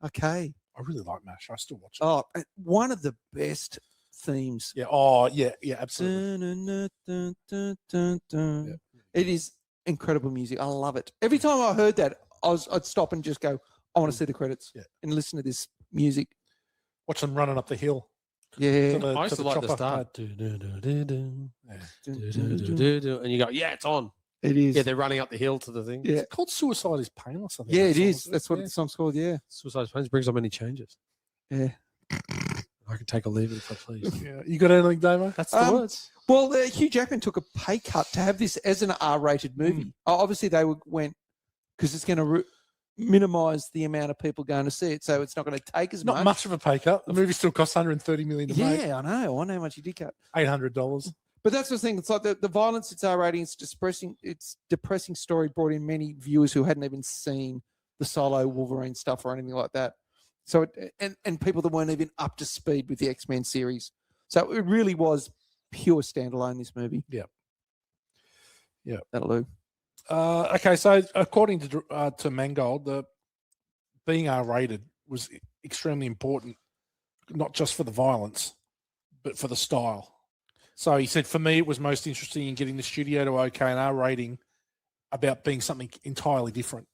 Okay. I really like MASH. I still watch it. Oh, one of the best themes. Yeah. Oh, yeah. Yeah. Absolutely. It is incredible music. I love it. Every time I heard that, I'd stop and just go, I want to see the credits Yeah. and listen to this music. Watch them running up the hill. Yeah. To the, I used to like the chopper start. pad. And you go, yeah, it's on. It is. Yeah, they're running up the hill to the thing. Yeah. It's called Suicide is Pain or something. Yeah, like it that, is. isn't That's what Yeah. the song's called. Yeah. Suicide Pains brings on many changes. Yeah. I can take or leave it if I please. Yeah. You got anything, Damo? That's the words. Well, Hugh Jackman took a pay cut to have this as an R-rated movie. Obviously, they went because it's going to minimize the amount of people going to see it, so it's not going to take as Not much of a pay cut. The movie still costs $130 million to make. Yeah, I know. I wonder how much he did cut. $800. But that's the thing. It's like the violence. It's R-rating. It's depressing story brought in many viewers who hadn't even seen the solo Wolverine stuff or anything like that. So and people that weren't even up to speed with the X-Men series. So it really was pure standalone. This movie. Yeah. Yeah. That'll do. Okay, so according to Mangold, the being R-rated was extremely important, not just for the violence, but for the style. So he said, for me, it was most interesting in getting the studio to okay an R rating about being something entirely different.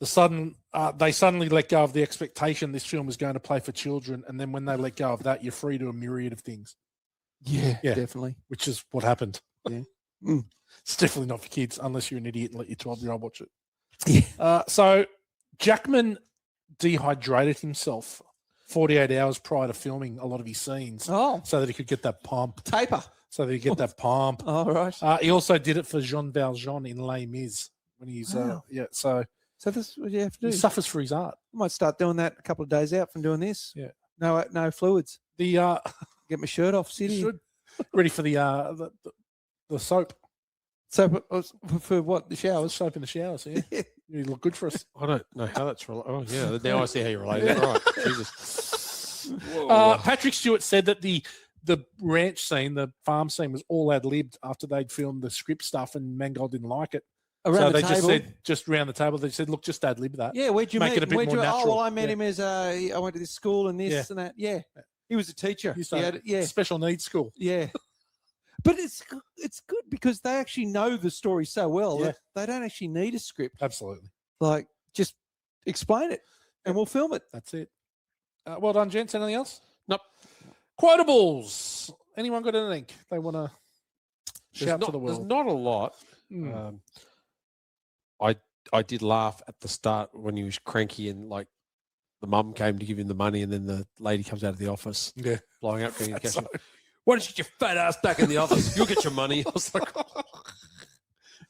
They suddenly let go of the expectation this film was going to play for children, and then when they let go of that, you're free to a myriad of things. Yeah, Yeah. definitely. Which is what happened. Yeah. Mm. It's definitely not for kids unless you're an idiot and let your 12-year-old watch it. Yeah. So Jackman dehydrated himself 48 hours prior to filming a lot of his scenes Oh, so that he could get that pump. taper. So that he could get that pump. All right. He also did it for Jean Valjean in Les Mis when he's Wow. So So that's what you have to do. he suffers for his art. I might start doing that a couple of days out from doing this. Yeah. No fluids. The Get my shirt off, city. should ready for the soap. So for what? The The showers? soap in the showers. Yeah, you look good for us. I don't know how that's related. Oh, yeah. Now I see how you relate it. Right. Jesus. Patrick Stewart said that the ranch scene, the farm scene, was all ad-libbed after they'd filmed the script stuff, and Mangold didn't like it. Around So the they table. just said, just around the table, they said, look, just ad-lib that. Yeah, where'd you Make meet? it a bit Where'd more you, natural. Oh, well, I met Yeah. him as I went to this school and this and that. Yeah, he was a teacher. He used He to had- yeah, special needs school. yeah. But it's good because they actually know the story so well. Yeah. They don't actually need a script. Absolutely. Like, just explain it and we'll film it. That's it. Well done, gents. Anything else? Nope. Quotables. Anyone got anything they want to shout to the There's world? not a lot. Mm. I did laugh at the start when he was cranky and like the mum came to give him the money and then the lady comes out of the office Yeah. blowing up. Going, So- why don't you get your fat ass back in the office? You'll get your money. I was like,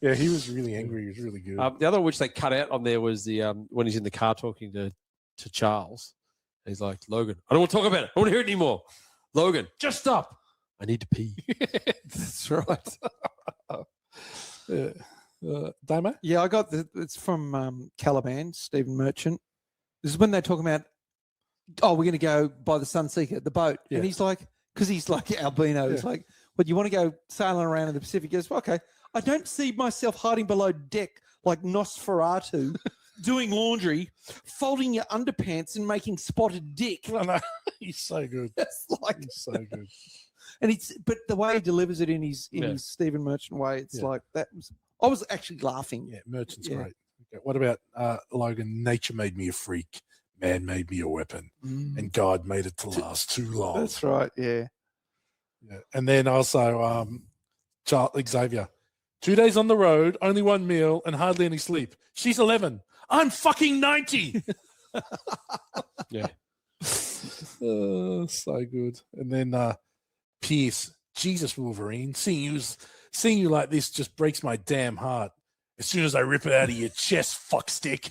Yeah, he was really angry. He was really good. the other which they cut out on there was the when he's in the car talking to Charles. He's like, Logan, I don't want to talk about it. I don't want to hear it anymore. Logan, just stop. I need to pee. That's right. Damo? Yeah, I got it's from Caliban, Stephen Merchant. This is when they're talking about, we're going to go by the Sunseeker, the boat. Yeah. And he's like, because he's like albino, he's like, well, you want to go sailing around in the Pacific? He goes, well, okay. I don't see myself hiding below deck like Nosferatu, doing laundry, folding your underpants and making spotted dick. No, he's so good. That's like, He's so good. and but the way he delivers it in his Yeah. his Stephen Merchant way, it's Yeah. like I was actually laughing. Yeah, Merchant's Yeah. great. Okay, what about Logan? Nature made me a freak. Man made me a weapon. And God made it to last too long. That's right. Yeah. Yeah. And then also Xavier. 2 days on the road, only one meal, and hardly any sleep. She's 11. I'm fucking 90. Yeah. So good. And then Pierce, Jesus Wolverine, seeing you like this just breaks my damn heart. As soon as I rip it out of your chest, fuck stick.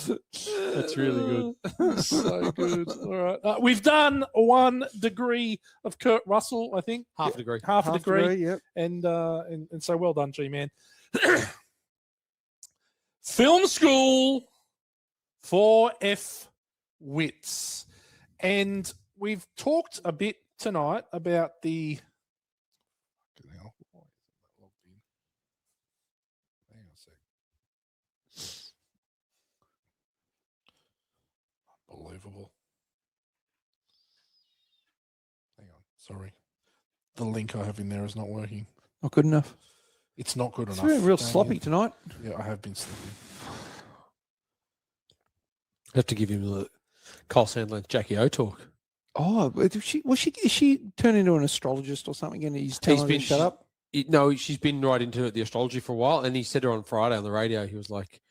That's really good. So good. All right. We've done 1 degree of Kurt Russell, I think. Half a degree. Half a degree. Yep. And so well done, G-Man. Film school for Fwits. And we've talked a bit tonight about the... Fucking hell. Why isn't that logged in? Hang on a sec. Unbelievable. Hang on. Sorry. The link I have in there is not working. Not good enough. It's not good It's enough. been real Dang sloppy it. tonight. Yeah, I have been sleeping. I have to give him the Cole Sandler, Jackie O talk. Oh, is she turned into an astrologist or something? And he's telling her to shut up. No, she's been right into the astrology for a while, and he said to her on Friday on the radio. He was like,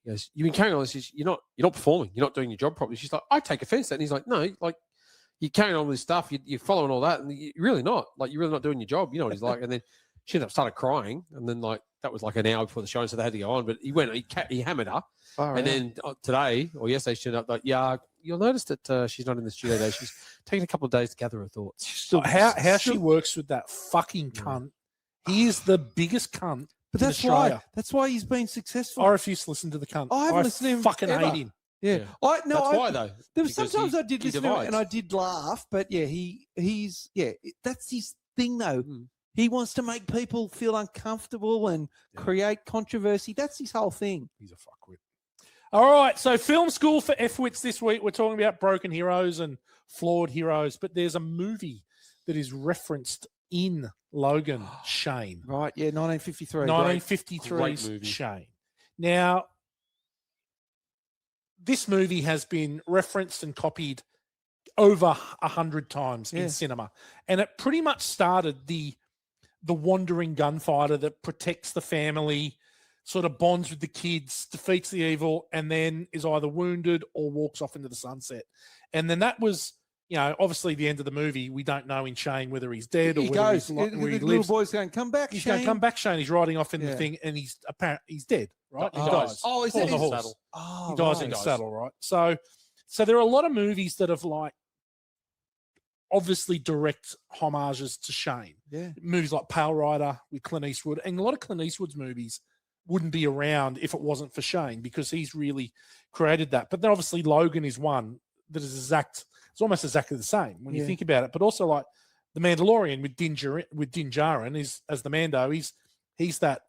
"He goes, you've been carrying on this. You're not performing. You're not doing your job properly." She's like, "I take offence to that." And he's like, "No, like you're carrying on with this stuff. You're following all that, and you're really not. Like you're really not doing your job. You know what he's like." And then she ended up started crying, and then like that was like an hour before the show, so they had to go on. But he hammered her, and then today or yesterday she ended up like, "Yeah, you'll notice that she's not in the studio today. She's taking a couple of days to gather her thoughts." How she works with that fucking cunt. He is the biggest cunt. But in that's Australia. why. That's why he's been successful. I refuse to listen to the cunt. I haven't listened to him fucking ever. hate him. Yeah. Yeah. That's why though. There was Because sometimes I did he listen to it and divides. I did laugh, but yeah, that's his thing though. He wants to make people feel uncomfortable and create controversy. That's his whole thing. He's a fuckwit. All right, so film school for Fwits this week. We're talking about broken heroes and flawed heroes, but there's a movie that is referenced in Logan, Shane. Right, yeah, 1953. 1953's Great movie. Shane. Now, this movie has been referenced and copied over 100 times in cinema, and it pretty much started the wandering gunfighter that protects the family, sort of bonds with the kids, defeats the evil, and then is either wounded or walks off into the sunset. And then that was, obviously the end of the movie. We don't know in Shane whether he's dead or He whether goes. he's where The he little lives. boy's going, come back, He's Shane. going to come back, Shane. He's riding off in the Yeah. thing, and he's dead, right? He He dies. dies. Oh, is Falls that on a his horse. saddle? Oh, He dies right. in the saddle, right? So there are a lot of movies that have obviously direct homages to Shane. Yeah. Movies like Pale Rider with Clint Eastwood, and a lot of Clint Eastwood's movies wouldn't be around if it wasn't for Shane, because he's really created that. But then obviously Logan is one that is it's almost exactly the same when you think about it. But also like the Mandalorian with Din Djarin is as the Mando, he's that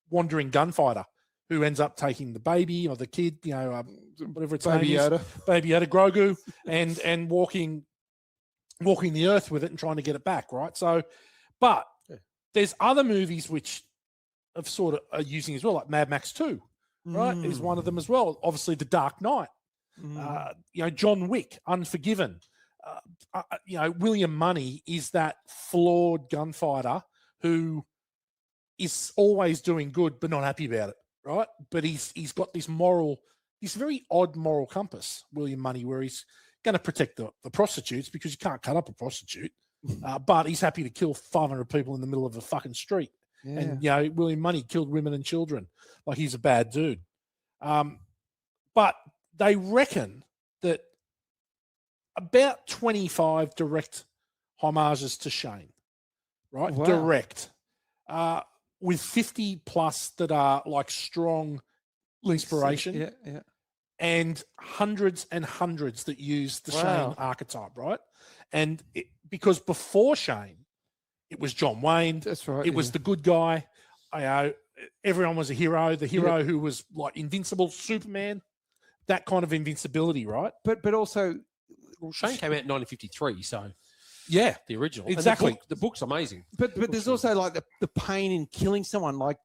wandering gunfighter who ends up taking the baby or the kid, whatever its Baby name Yoda. is, Baby Yoda, Grogu, and walking the earth with it and trying to get it back, right? So, but there's other movies which have sort of are using as well, like Mad Max 2, right? Is one of them as well. Obviously, The Dark Knight, John Wick, Unforgiven. William Money is that flawed gunfighter who is always doing good but not happy about it, right? But he's got this very odd moral compass, William Money, where he's going to protect the prostitutes because you can't cut up a prostitute, but he's happy to kill 500 people in the middle of a fucking street. Yeah. And, William Money killed women and children. Like, he's a bad dude. But they reckon that about 25 direct homages to Shane, right? Wow. Direct. With 50 plus that are like strong inspiration. Yeah. And hundreds and hundreds that use the Shane archetype, right? And because before Shane, it was John Wayne. That's right. It was the good guy. Everyone was a hero. The hero who was like invincible, Superman, that kind of invincibility, right? But also, Shane came out in 1953, so yeah, the original. Exactly. And the book's amazing. but there's also like the pain in killing someone. Like,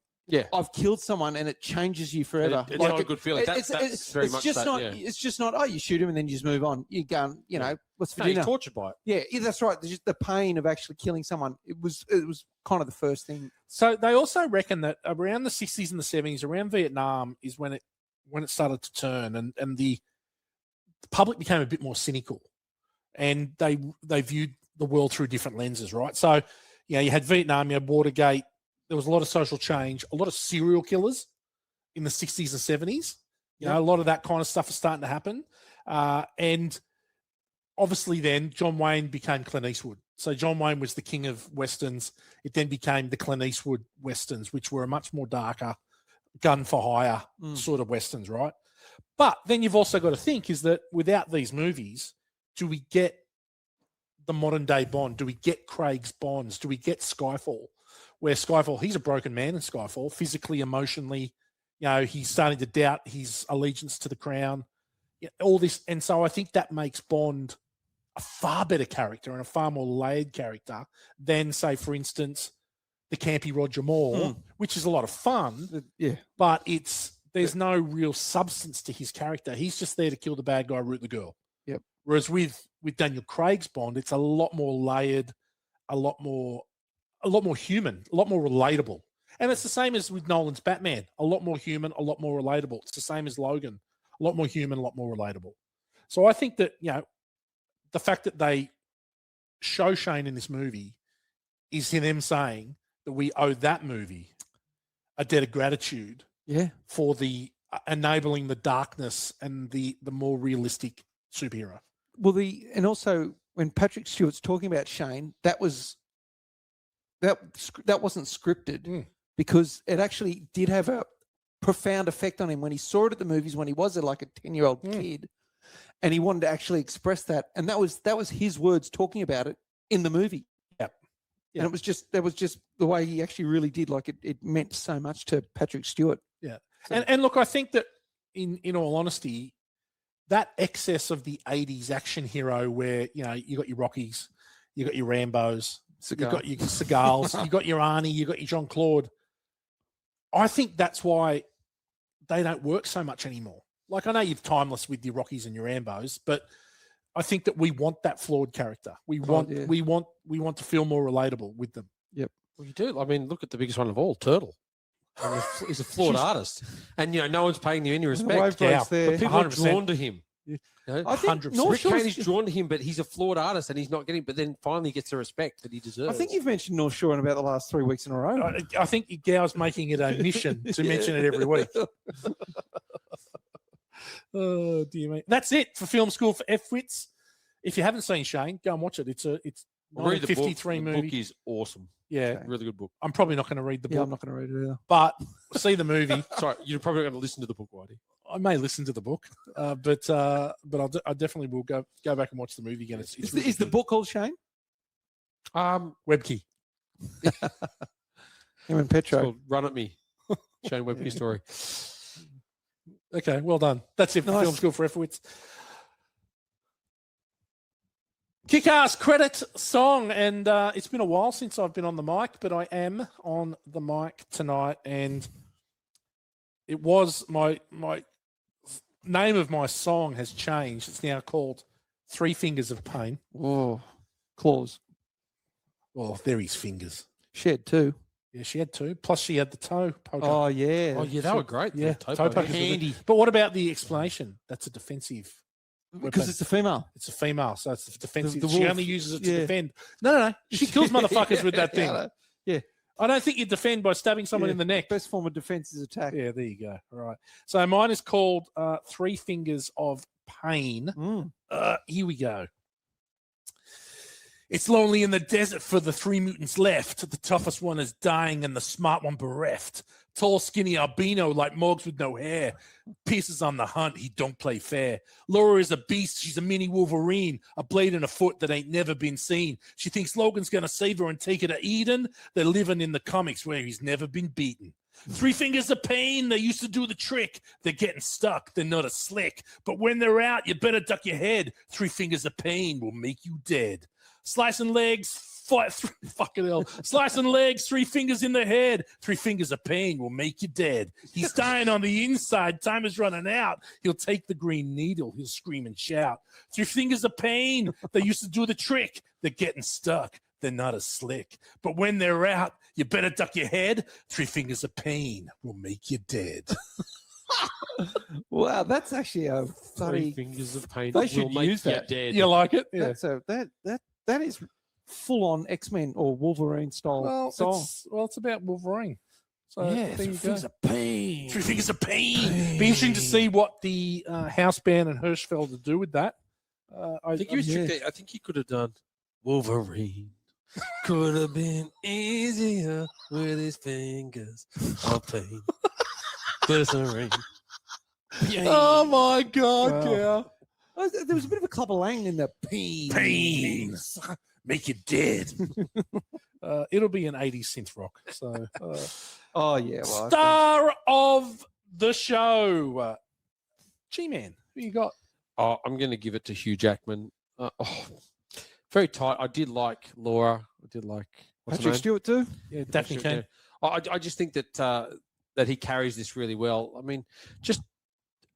I've killed someone and it changes you forever. It's like not a good feeling. That's very much just that, not. yeah. It's just not. Oh, you shoot him and then you just move on. You go, what's for No, dinner? he's tortured by it. Yeah, that's right. There's just the pain of actually killing someone. It was kind of the first thing. So they also reckon that around the 60s and the 70s, around Vietnam, is when it started to turn, and the public became a bit more cynical, and they viewed the world through different lenses, right? So, you had Vietnam, you had Watergate. There was a lot of social change, a lot of serial killers in the 60s and 70s. A lot of that kind of stuff is starting to happen. And obviously then John Wayne became Clint Eastwood. So John Wayne was the king of Westerns. It then became the Clint Eastwood Westerns, which were a much more darker, gun for hire sort of Westerns, right? But then you've also got to think is that without these movies, do we get the modern day Bond? Do we get Craig's Bonds? Do we get Skyfall? Where Skyfall, he's a broken man in Skyfall, physically, emotionally, he's starting to doubt his allegiance to the crown, all this. And so I think that makes Bond a far better character and a far more layered character than, say, for instance, the campy Roger Moore, which is a lot of fun, but there's no real substance to his character. He's just there to kill the bad guy, root the girl. Yep. Whereas with Daniel Craig's Bond, it's a lot more layered, a lot more human, a lot more relatable. And it's the same as with Nolan's Batman, a lot more human, a lot more relatable. It's the same as Logan, a lot more human, a lot more relatable. So I think that, the fact that they show Shane in this movie is them saying that we owe that movie a debt of gratitude for the enabling the darkness and the more realistic superhero. Well, and also when Patrick Stewart's talking about Shane, that wasn't scripted because it actually did have a profound effect on him when he saw it at the movies when he was like a 10-year-old kid, and he wanted to actually express that, and that was his words talking about it in the movie. And that was just the way he actually really did. Like it meant so much to Patrick Stewart. Yeah, so, and look, I think that in all honesty, that excess of the 80s action hero where you got your Rockies, you got your Rambos, you got your Segals, you got your Arnie, you got your Jean-Claude. I think that's why they don't work so much anymore. Like, I know you're timeless with your Rockies and your Rambos, but I think that we want that flawed character. We want to feel more relatable with them. Yep. Well, you do. I mean, look at the biggest one of all, Turtle. I mean, he's a flawed artist, and no one's paying him any respect. There. But people are 100%. drawn to him. I think 100%. Rick Kane is drawn to him, but he's a flawed artist, and he's not getting. But then finally gets the respect that he deserves. I think you've mentioned North Shore in about the last 3 weeks in a row. I think Gow's making it a mission to mention it every week. Oh dear me! That's it for Film School for Fwits. If you haven't seen Shane, go and watch it. It's Read the book. 1953 The movie. book is awesome. Yeah, Okay. Really good book. I'm probably not going to read the Yeah, book, I'm not going to read it either. but see the movie. Sorry, you're probably going to listen to the book, Whitey. I may listen to the book, but I definitely will go back and watch the movie again. It's Is, really is the good. book called Shane? Webkey? Him and It's Petro. called Run At Me. Shane Webke story. Okay, well done. That's it for Nice. Film School for Fwits. Kick-ass credit song, and it's been a while since I've been on the mic, but I am on the mic tonight, and it was my name of my song has changed. It's now called Three Fingers of Pain. Oh, claws. Well, they're his fingers. Shed too. Yeah, she had two. Plus, she had the toe poker. Oh, yeah. Oh, yeah, they were great. yeah, toe toe pokers. pokers. Handy. But what about the explanation? That's a defensive. Because it's a female. It's a female, so it's defensive. The she wolf. only uses it to Yeah. defend. No. She kills motherfuckers with that thing. Yeah. I don't think you defend by stabbing someone Yeah. in the neck. Best form of defense is attack. Yeah, there you go. All right. So mine is called Three Fingers of Pain. Mm. Here we go. It's lonely in the desert for the three mutants left. The toughest one is dying and the smart one bereft. Tall, skinny albino like Morgs with no hair. Pierce is on the hunt. He don't play fair. Laura is a beast. She's a mini Wolverine. A blade in a foot that ain't never been seen. She thinks Logan's going to save her and take her to Eden. They're living in the comics where he's never been beaten. Three Fingers of Pain. They used to do the trick. They're getting stuck. They're not a slick. But when they're out, you better duck your head. Three Fingers of Pain will make you dead. Slicing legs, fucking hell. Slicing legs, three fingers in the head. Three Fingers of Pain will make you dead. He's dying on the inside. Time is running out. He'll take the green needle. He'll scream and shout. Three Fingers of Pain. They used to do the trick. They're getting stuck. They're not as slick. But when they're out, you better duck your head. Three Fingers of Pain will make you dead. Wow, that's actually a Three bloody. Fingers of Pain. They will should make use you that. dead. You like it? Yeah. That's that is full on X-Men or Wolverine style song. It's about Wolverine. So Yeah, there Three you go. Fingers of Pain. Three Fingers of Pain. Be interesting to see what the house band and Hirschfeld do with that. I think I think he could have done Wolverine. Could have been easier with his fingers of pain. Glycerine. Oh my God, Wow. yeah. Oh, there was a bit of a club of lang in the Pain. Make you dead. It'll be an 80s synth rock. So, Oh yeah, well, star of the show, G-Man. Who you got? Oh, I'm going to give it to Hugh Jackman. Very tight. I did like Laura. I did like what's her Patrick name? Stewart too. Yeah, Daphne Stewart, Kane. yeah. I just think that that he carries this really well. I mean, just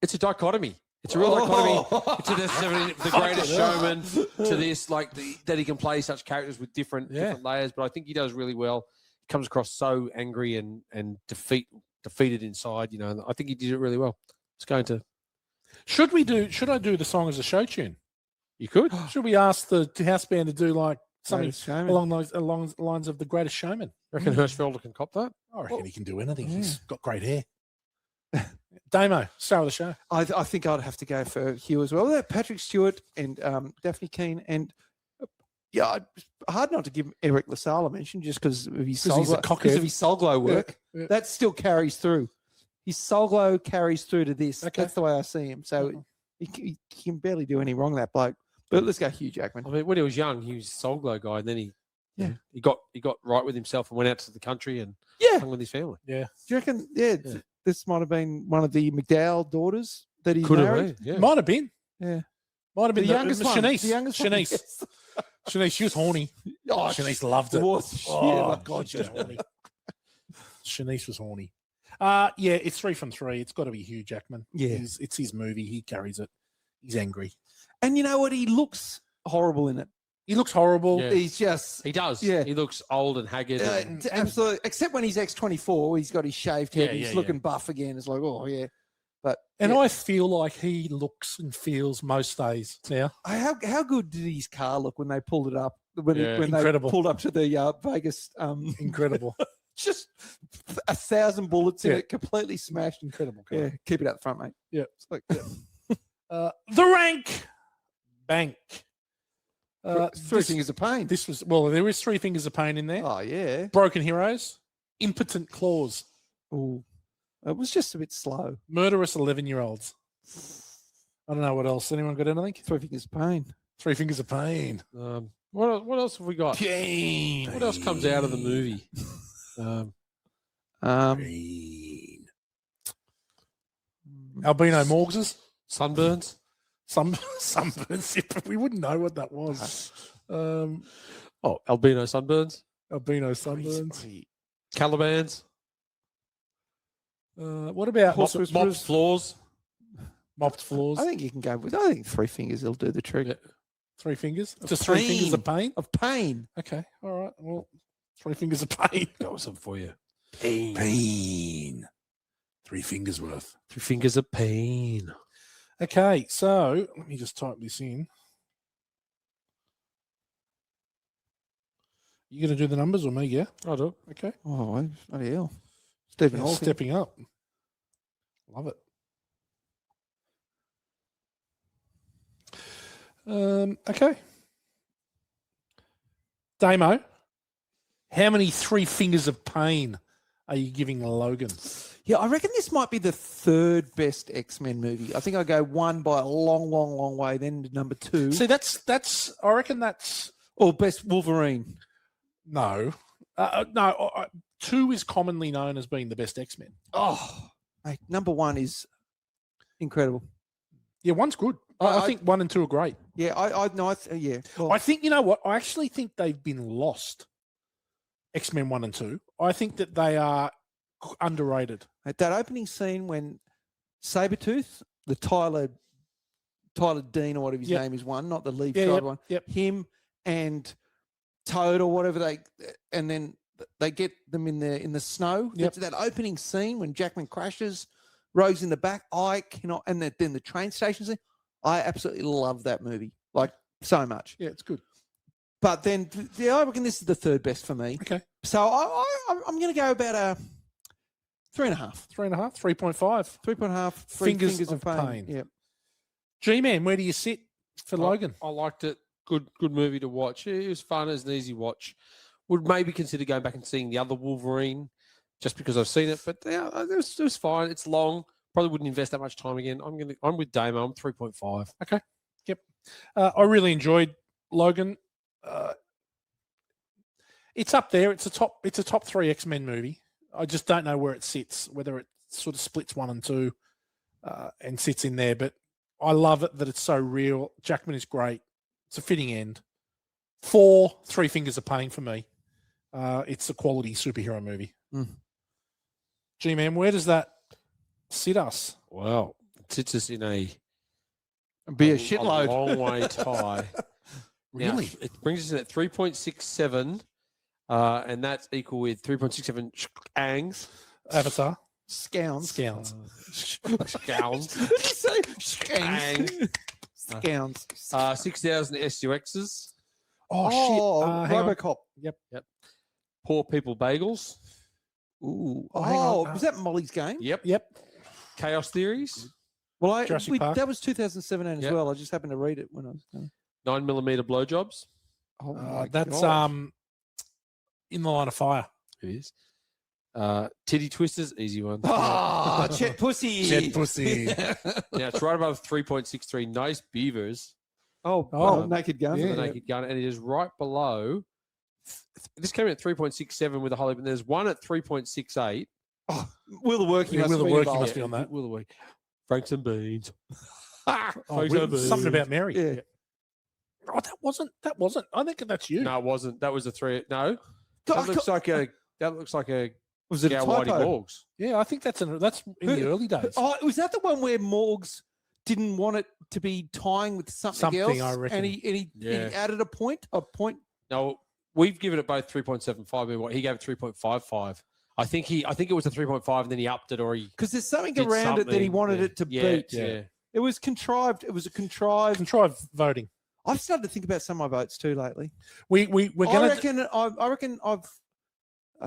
it's a dichotomy. It's a real dichotomy to the greatest showman to this, like that he can play such characters with different layers. But I think he does really well. He comes across so angry and defeated inside. You know, and I think he did it really well. It's going to. Should I do the song as a show tune? You could. Should we ask the house band to do like something Greatest Showman. along the lines of The Greatest Showman? Reckon Hirschfeld can cop that? I reckon he can do anything. He's got great hair. Damo, star of the show. I think I'd have to go for Hugh as well. Patrick Stewart and Daphne Keane and hard not to give Eric LaSalle a mention just because of his soul he's a glow, because of his soul glow work. Yeah. That still carries through. His soul glow carries through to this. Okay. That's the way I see him. So he can barely do any wrong, that bloke. But let's go Hugh Jackman. I mean, when he was young, he was a Soul Glow guy, and then he Yeah. he got right with himself and went out to the country and Yeah. hung with his family. Yeah. Do you reckon? Yeah, Yeah. this might have been one of the McDowell daughters that he Could married. have been. Yeah. Might have been. Yeah. Might have been The youngest one. Shanice. The youngest one, Shanice. yes. Shanice. She was horny. Oh, Shanice loved it. was shit. Oh, Like, God, she was horny. Shanice was horny. Yeah, it's 3 from 3. It's got to be Hugh Jackman. Yeah. It's his movie. He carries it. He's angry. And you know what? He looks horrible in it. He looks horrible. Yeah. He's just He does. Yeah. He looks old and haggard. and- absolutely. Except when he's X-24, he's got his shaved head. Yeah, He's yeah, looking buff again. It's like, oh yeah. But And yeah. I feel like he looks and feels most days now. How good did his car look when they pulled it up? When Yeah. when they Incredible. pulled up to the Vegas, Incredible. just 1,000 bullets in Yeah. it, completely smashed. Incredible. car. Yeah, keep it out the front, mate. Yeah. It's like, The Rank Bank. Three Fingers of Pain. This was there is Three Fingers of Pain in there. Oh yeah. Broken Heroes, Impotent Claws, Oh, it was just a bit slow. Murderous 11-year-olds. I don't know what else. Anyone got anything? Three Fingers of Pain. Three Fingers of Pain. What else have we got? Pain. What else comes out of the movie? Pain. Albino Morgses. Sunburns. Sunburns. We wouldn't know what that was. Albino sunburns. Albino sunburns. Calibans. What about Mopped floors. Mopped floors? I think you can go with. I think Three Fingers will do the trick. Yeah. Three Fingers. Of Just Three Fingers Pain. of Pain. Of Pain. Okay. All right. Well, Three Fingers of Pain. That was some for you. Pain. Three fingers worth. 3 fingers of pain. Okay, so let me just type this in. You going to do the numbers or me? Yeah. I'll do it. Okay. Oh, bloody hell. Stephen Yeah, Hawking. stepping up. Love it. Okay. Damo, how many Three Fingers of Pain are you giving Logan? Yeah, I reckon this might be the third best X-Men movie. I think I go one by a long, long, long way, then to number two. See, that's. I reckon that's Or best Wolverine. no. Two is commonly known as being the best X-Men. Oh, mate, number one is incredible. Yeah, one's good. I think 1 and 2 are great. Yeah, yeah. Well, I think, you know what? I actually think they've been lost. X-Men 1 and 2. I think that they are underrated. at that opening scene when Sabretooth, the Tyler Dean or whatever his Yep. name is, one, not the lead Yeah, child yep, one, yep. him and Toad or whatever and then they get them in the snow. Yep. That opening scene when Jackman crashes, Rogue's in the back. I cannot, and then the train station scene. I absolutely love that movie, like so much. Yeah, it's good. But then, I reckon this is the third best for me. Okay. So I'm going to go about a 3.5. 3.5, 3.5. 3.5 Fingers of Pain. Yeah. G-Man, where do you sit for Logan? I liked it. Good movie to watch. It was fun. It was an easy watch. Would maybe consider going back and seeing the other Wolverine just because I've seen it. But yeah, it was fine. It's long. Probably wouldn't invest that much time again. I'm with Damo. I'm 3.5. Okay. Yep. I really enjoyed Logan. It's up there. It's a top 3 X-Men movie. I just don't know where it sits, whether it sort of splits 1 and 2 and sits in there. But I love it that it's so real. Jackman is great. It's a fitting end. 4 Three Fingers of Pain for me. It's a quality superhero movie. Mm. G-Man, where does that sit us? Wow. It sits us in a shitload. long way tie. Really? Now, it brings us in at 3.67, and that's equal with 3.67 angs. Avatar. Scounds. Scowns. Gowns. Did you say scounds? Scounds. 6,000 SUXs. Oh, shit. Hang on. Robocop. Yep. Poor people bagels. Ooh. Oh, hang on. Was that Molly's game? Yep. Chaos theories. Well, Jurassic Park. that was 2017 Yep. as well. I just happened to read it when I was going. 9mm blowjobs. Oh, my That's God. In the Line of Fire. It is. Titty twisters, easy one. Oh, Chet Pussy. Chet Pussy. Now it's right above 3.63. Nice beavers. Oh, Naked Gun. For the naked gun, and it is right below. This came in at 3.67 with a Holly, but there's one at 3.68. Oh, Will the Working Yeah, must Will the be Working involved. must be on that. Will the Work. Franks and beans. Oh, Franks Will- and beans. something about Mary. Yeah. Oh, that wasn't. I think that's you. No, it wasn't. That was a 3. No, God, that looks like a was it a Gow Whitey typo? Morgs. Yeah, I think that's in the early days. Oh, was that the one where Morgs didn't want it to be tying with something else? I reckon. And he added a point. No, we've given it both 3.75. He gave it 3.55. I think it was a 3.5, and then he upped it, or he Because there's something did around it that he something. wanted Yeah. it to Yeah, beat. Yeah. It was contrived. It was a contrived. Contrived voting. I've started to think about some of my votes too lately. We're gonna I reckon I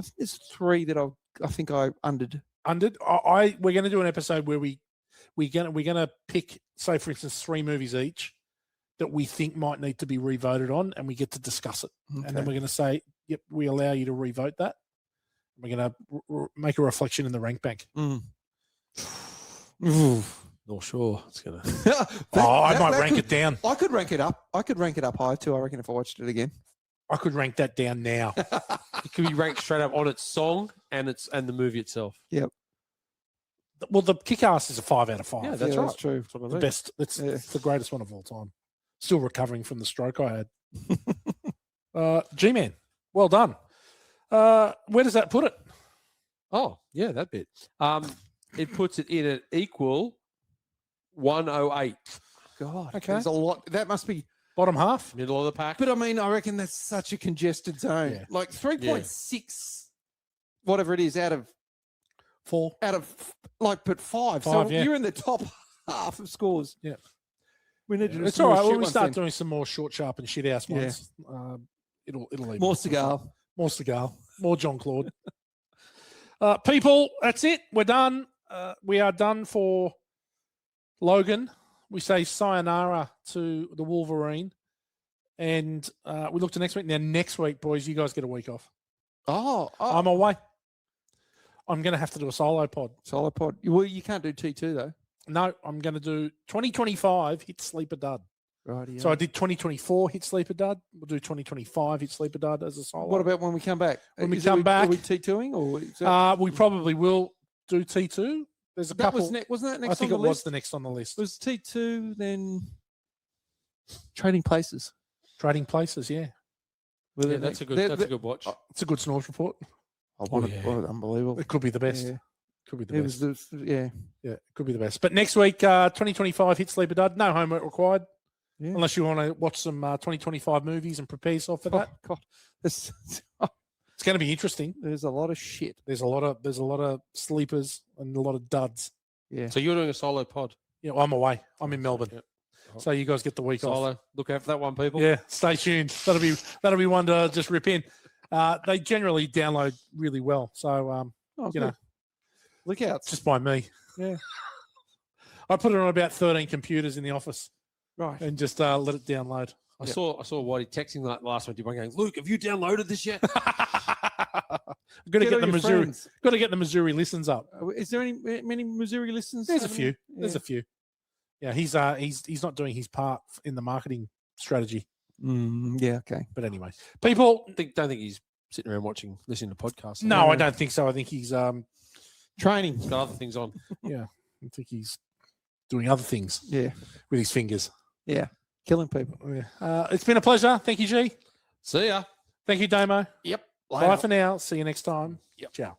think there's 3 that I think I undered. we're gonna do an episode where we're gonna pick, say for instance, 3 movies each, that we think might need to be revoted on, and we get to discuss it. And then Okay. we're going to say, yep, we allow you to revote that. We're going to make a reflection in the rank bank. Not sure. It's gonna. I might rank it down. I could rank it up. I could rank it up high too. I reckon if I watched it again. I could rank that down now. It could be ranked straight up on its song and the movie itself. Well, the Kick-Ass is a 5 out of 5. Yeah, that's Yeah, right. that's true. That's what I the mean. best. It's the greatest one of all time. Still recovering from the stroke I had. G-Man, well done. Where does that put it? Oh, yeah, that bit. It puts it in at equal 108. God, Okay. there's a lot. That must be. Bottom half? Middle of the pack. But I mean, I reckon that's such a congested zone. Yeah. Like 3.6, whatever it is, out of 4. like, but 5. So Five, yeah. you're in the top half of scores. Yeah. We need to do It's some all more right. shit When we ones start then. doing some more short, sharp, and shit house Yeah. ones, it'll even More out. cigar. More cigar. More John Claude. People, that's it. We're done. We are done for Logan. We say sayonara to the Wolverine. And we look to next week. Now, next week, boys, you guys get a week off. Oh, I'm away. I'm going to have to do a solo pod. solo pod. Well, you can't do T2 though. No, I'm going to do 2025 Hit Sleeper Dud. Right. Yeah. So I did 2024 Hit Sleeper Dud. We'll do 2025 Hit Sleeper Dud as a solo. What about when we come back? When we Is it- come back- are we T2ing or? Is that, We probably will do T2. There's a that couple. was wasn't that next I think on it the was list? the next on the list. Was T2 then Trading Places? Trading Places, yeah. Yeah, that's a good watch. It's a good Snorbs report. I want yeah. it. Unbelievable. It could be the best. Yeah. Could be the It best. was yeah. Yeah, it could be the best. But next week, 2025 Hit Sleeper Dud. No homework required. Yeah. Unless you want to watch some 2025 movies and prepare yourself for that. Oh, God, this, It's going to be interesting. there's a lot of shit. There's a lot of sleepers and a lot of duds. Yeah. So you're doing a solo pod. Yeah, well, I'm away. I'm in Melbourne. Yep. So you guys get the week off. Solo. Look out for that one, people. Yeah, stay tuned. That'll be one to just rip in. They generally download really well. So Oh, you good. know, Look out. just by me. Yeah. I put it on about 13 computers in the office Right. and just let it download. I saw Whitey texting like last one. Going, Luke, have you downloaded this yet? I've got to get all the your Missouri. friends. Got to get the Missouri listens up. Is there many Missouri listeners? There's a happening? few. There's Yeah. a few. Yeah, he's not doing his part in the marketing strategy. Yeah. Okay. But anyway, people. Don't think he's sitting around listening to podcasts. No, I don't think so. I think he's Training. He's got other things on. I think he's doing other things Yeah. with his fingers. Yeah. Killing people. Yeah. It's been a pleasure. Thank you, G. See ya. Thank you, Damo. Yep. Bye for now. See you next time. Yep. Ciao.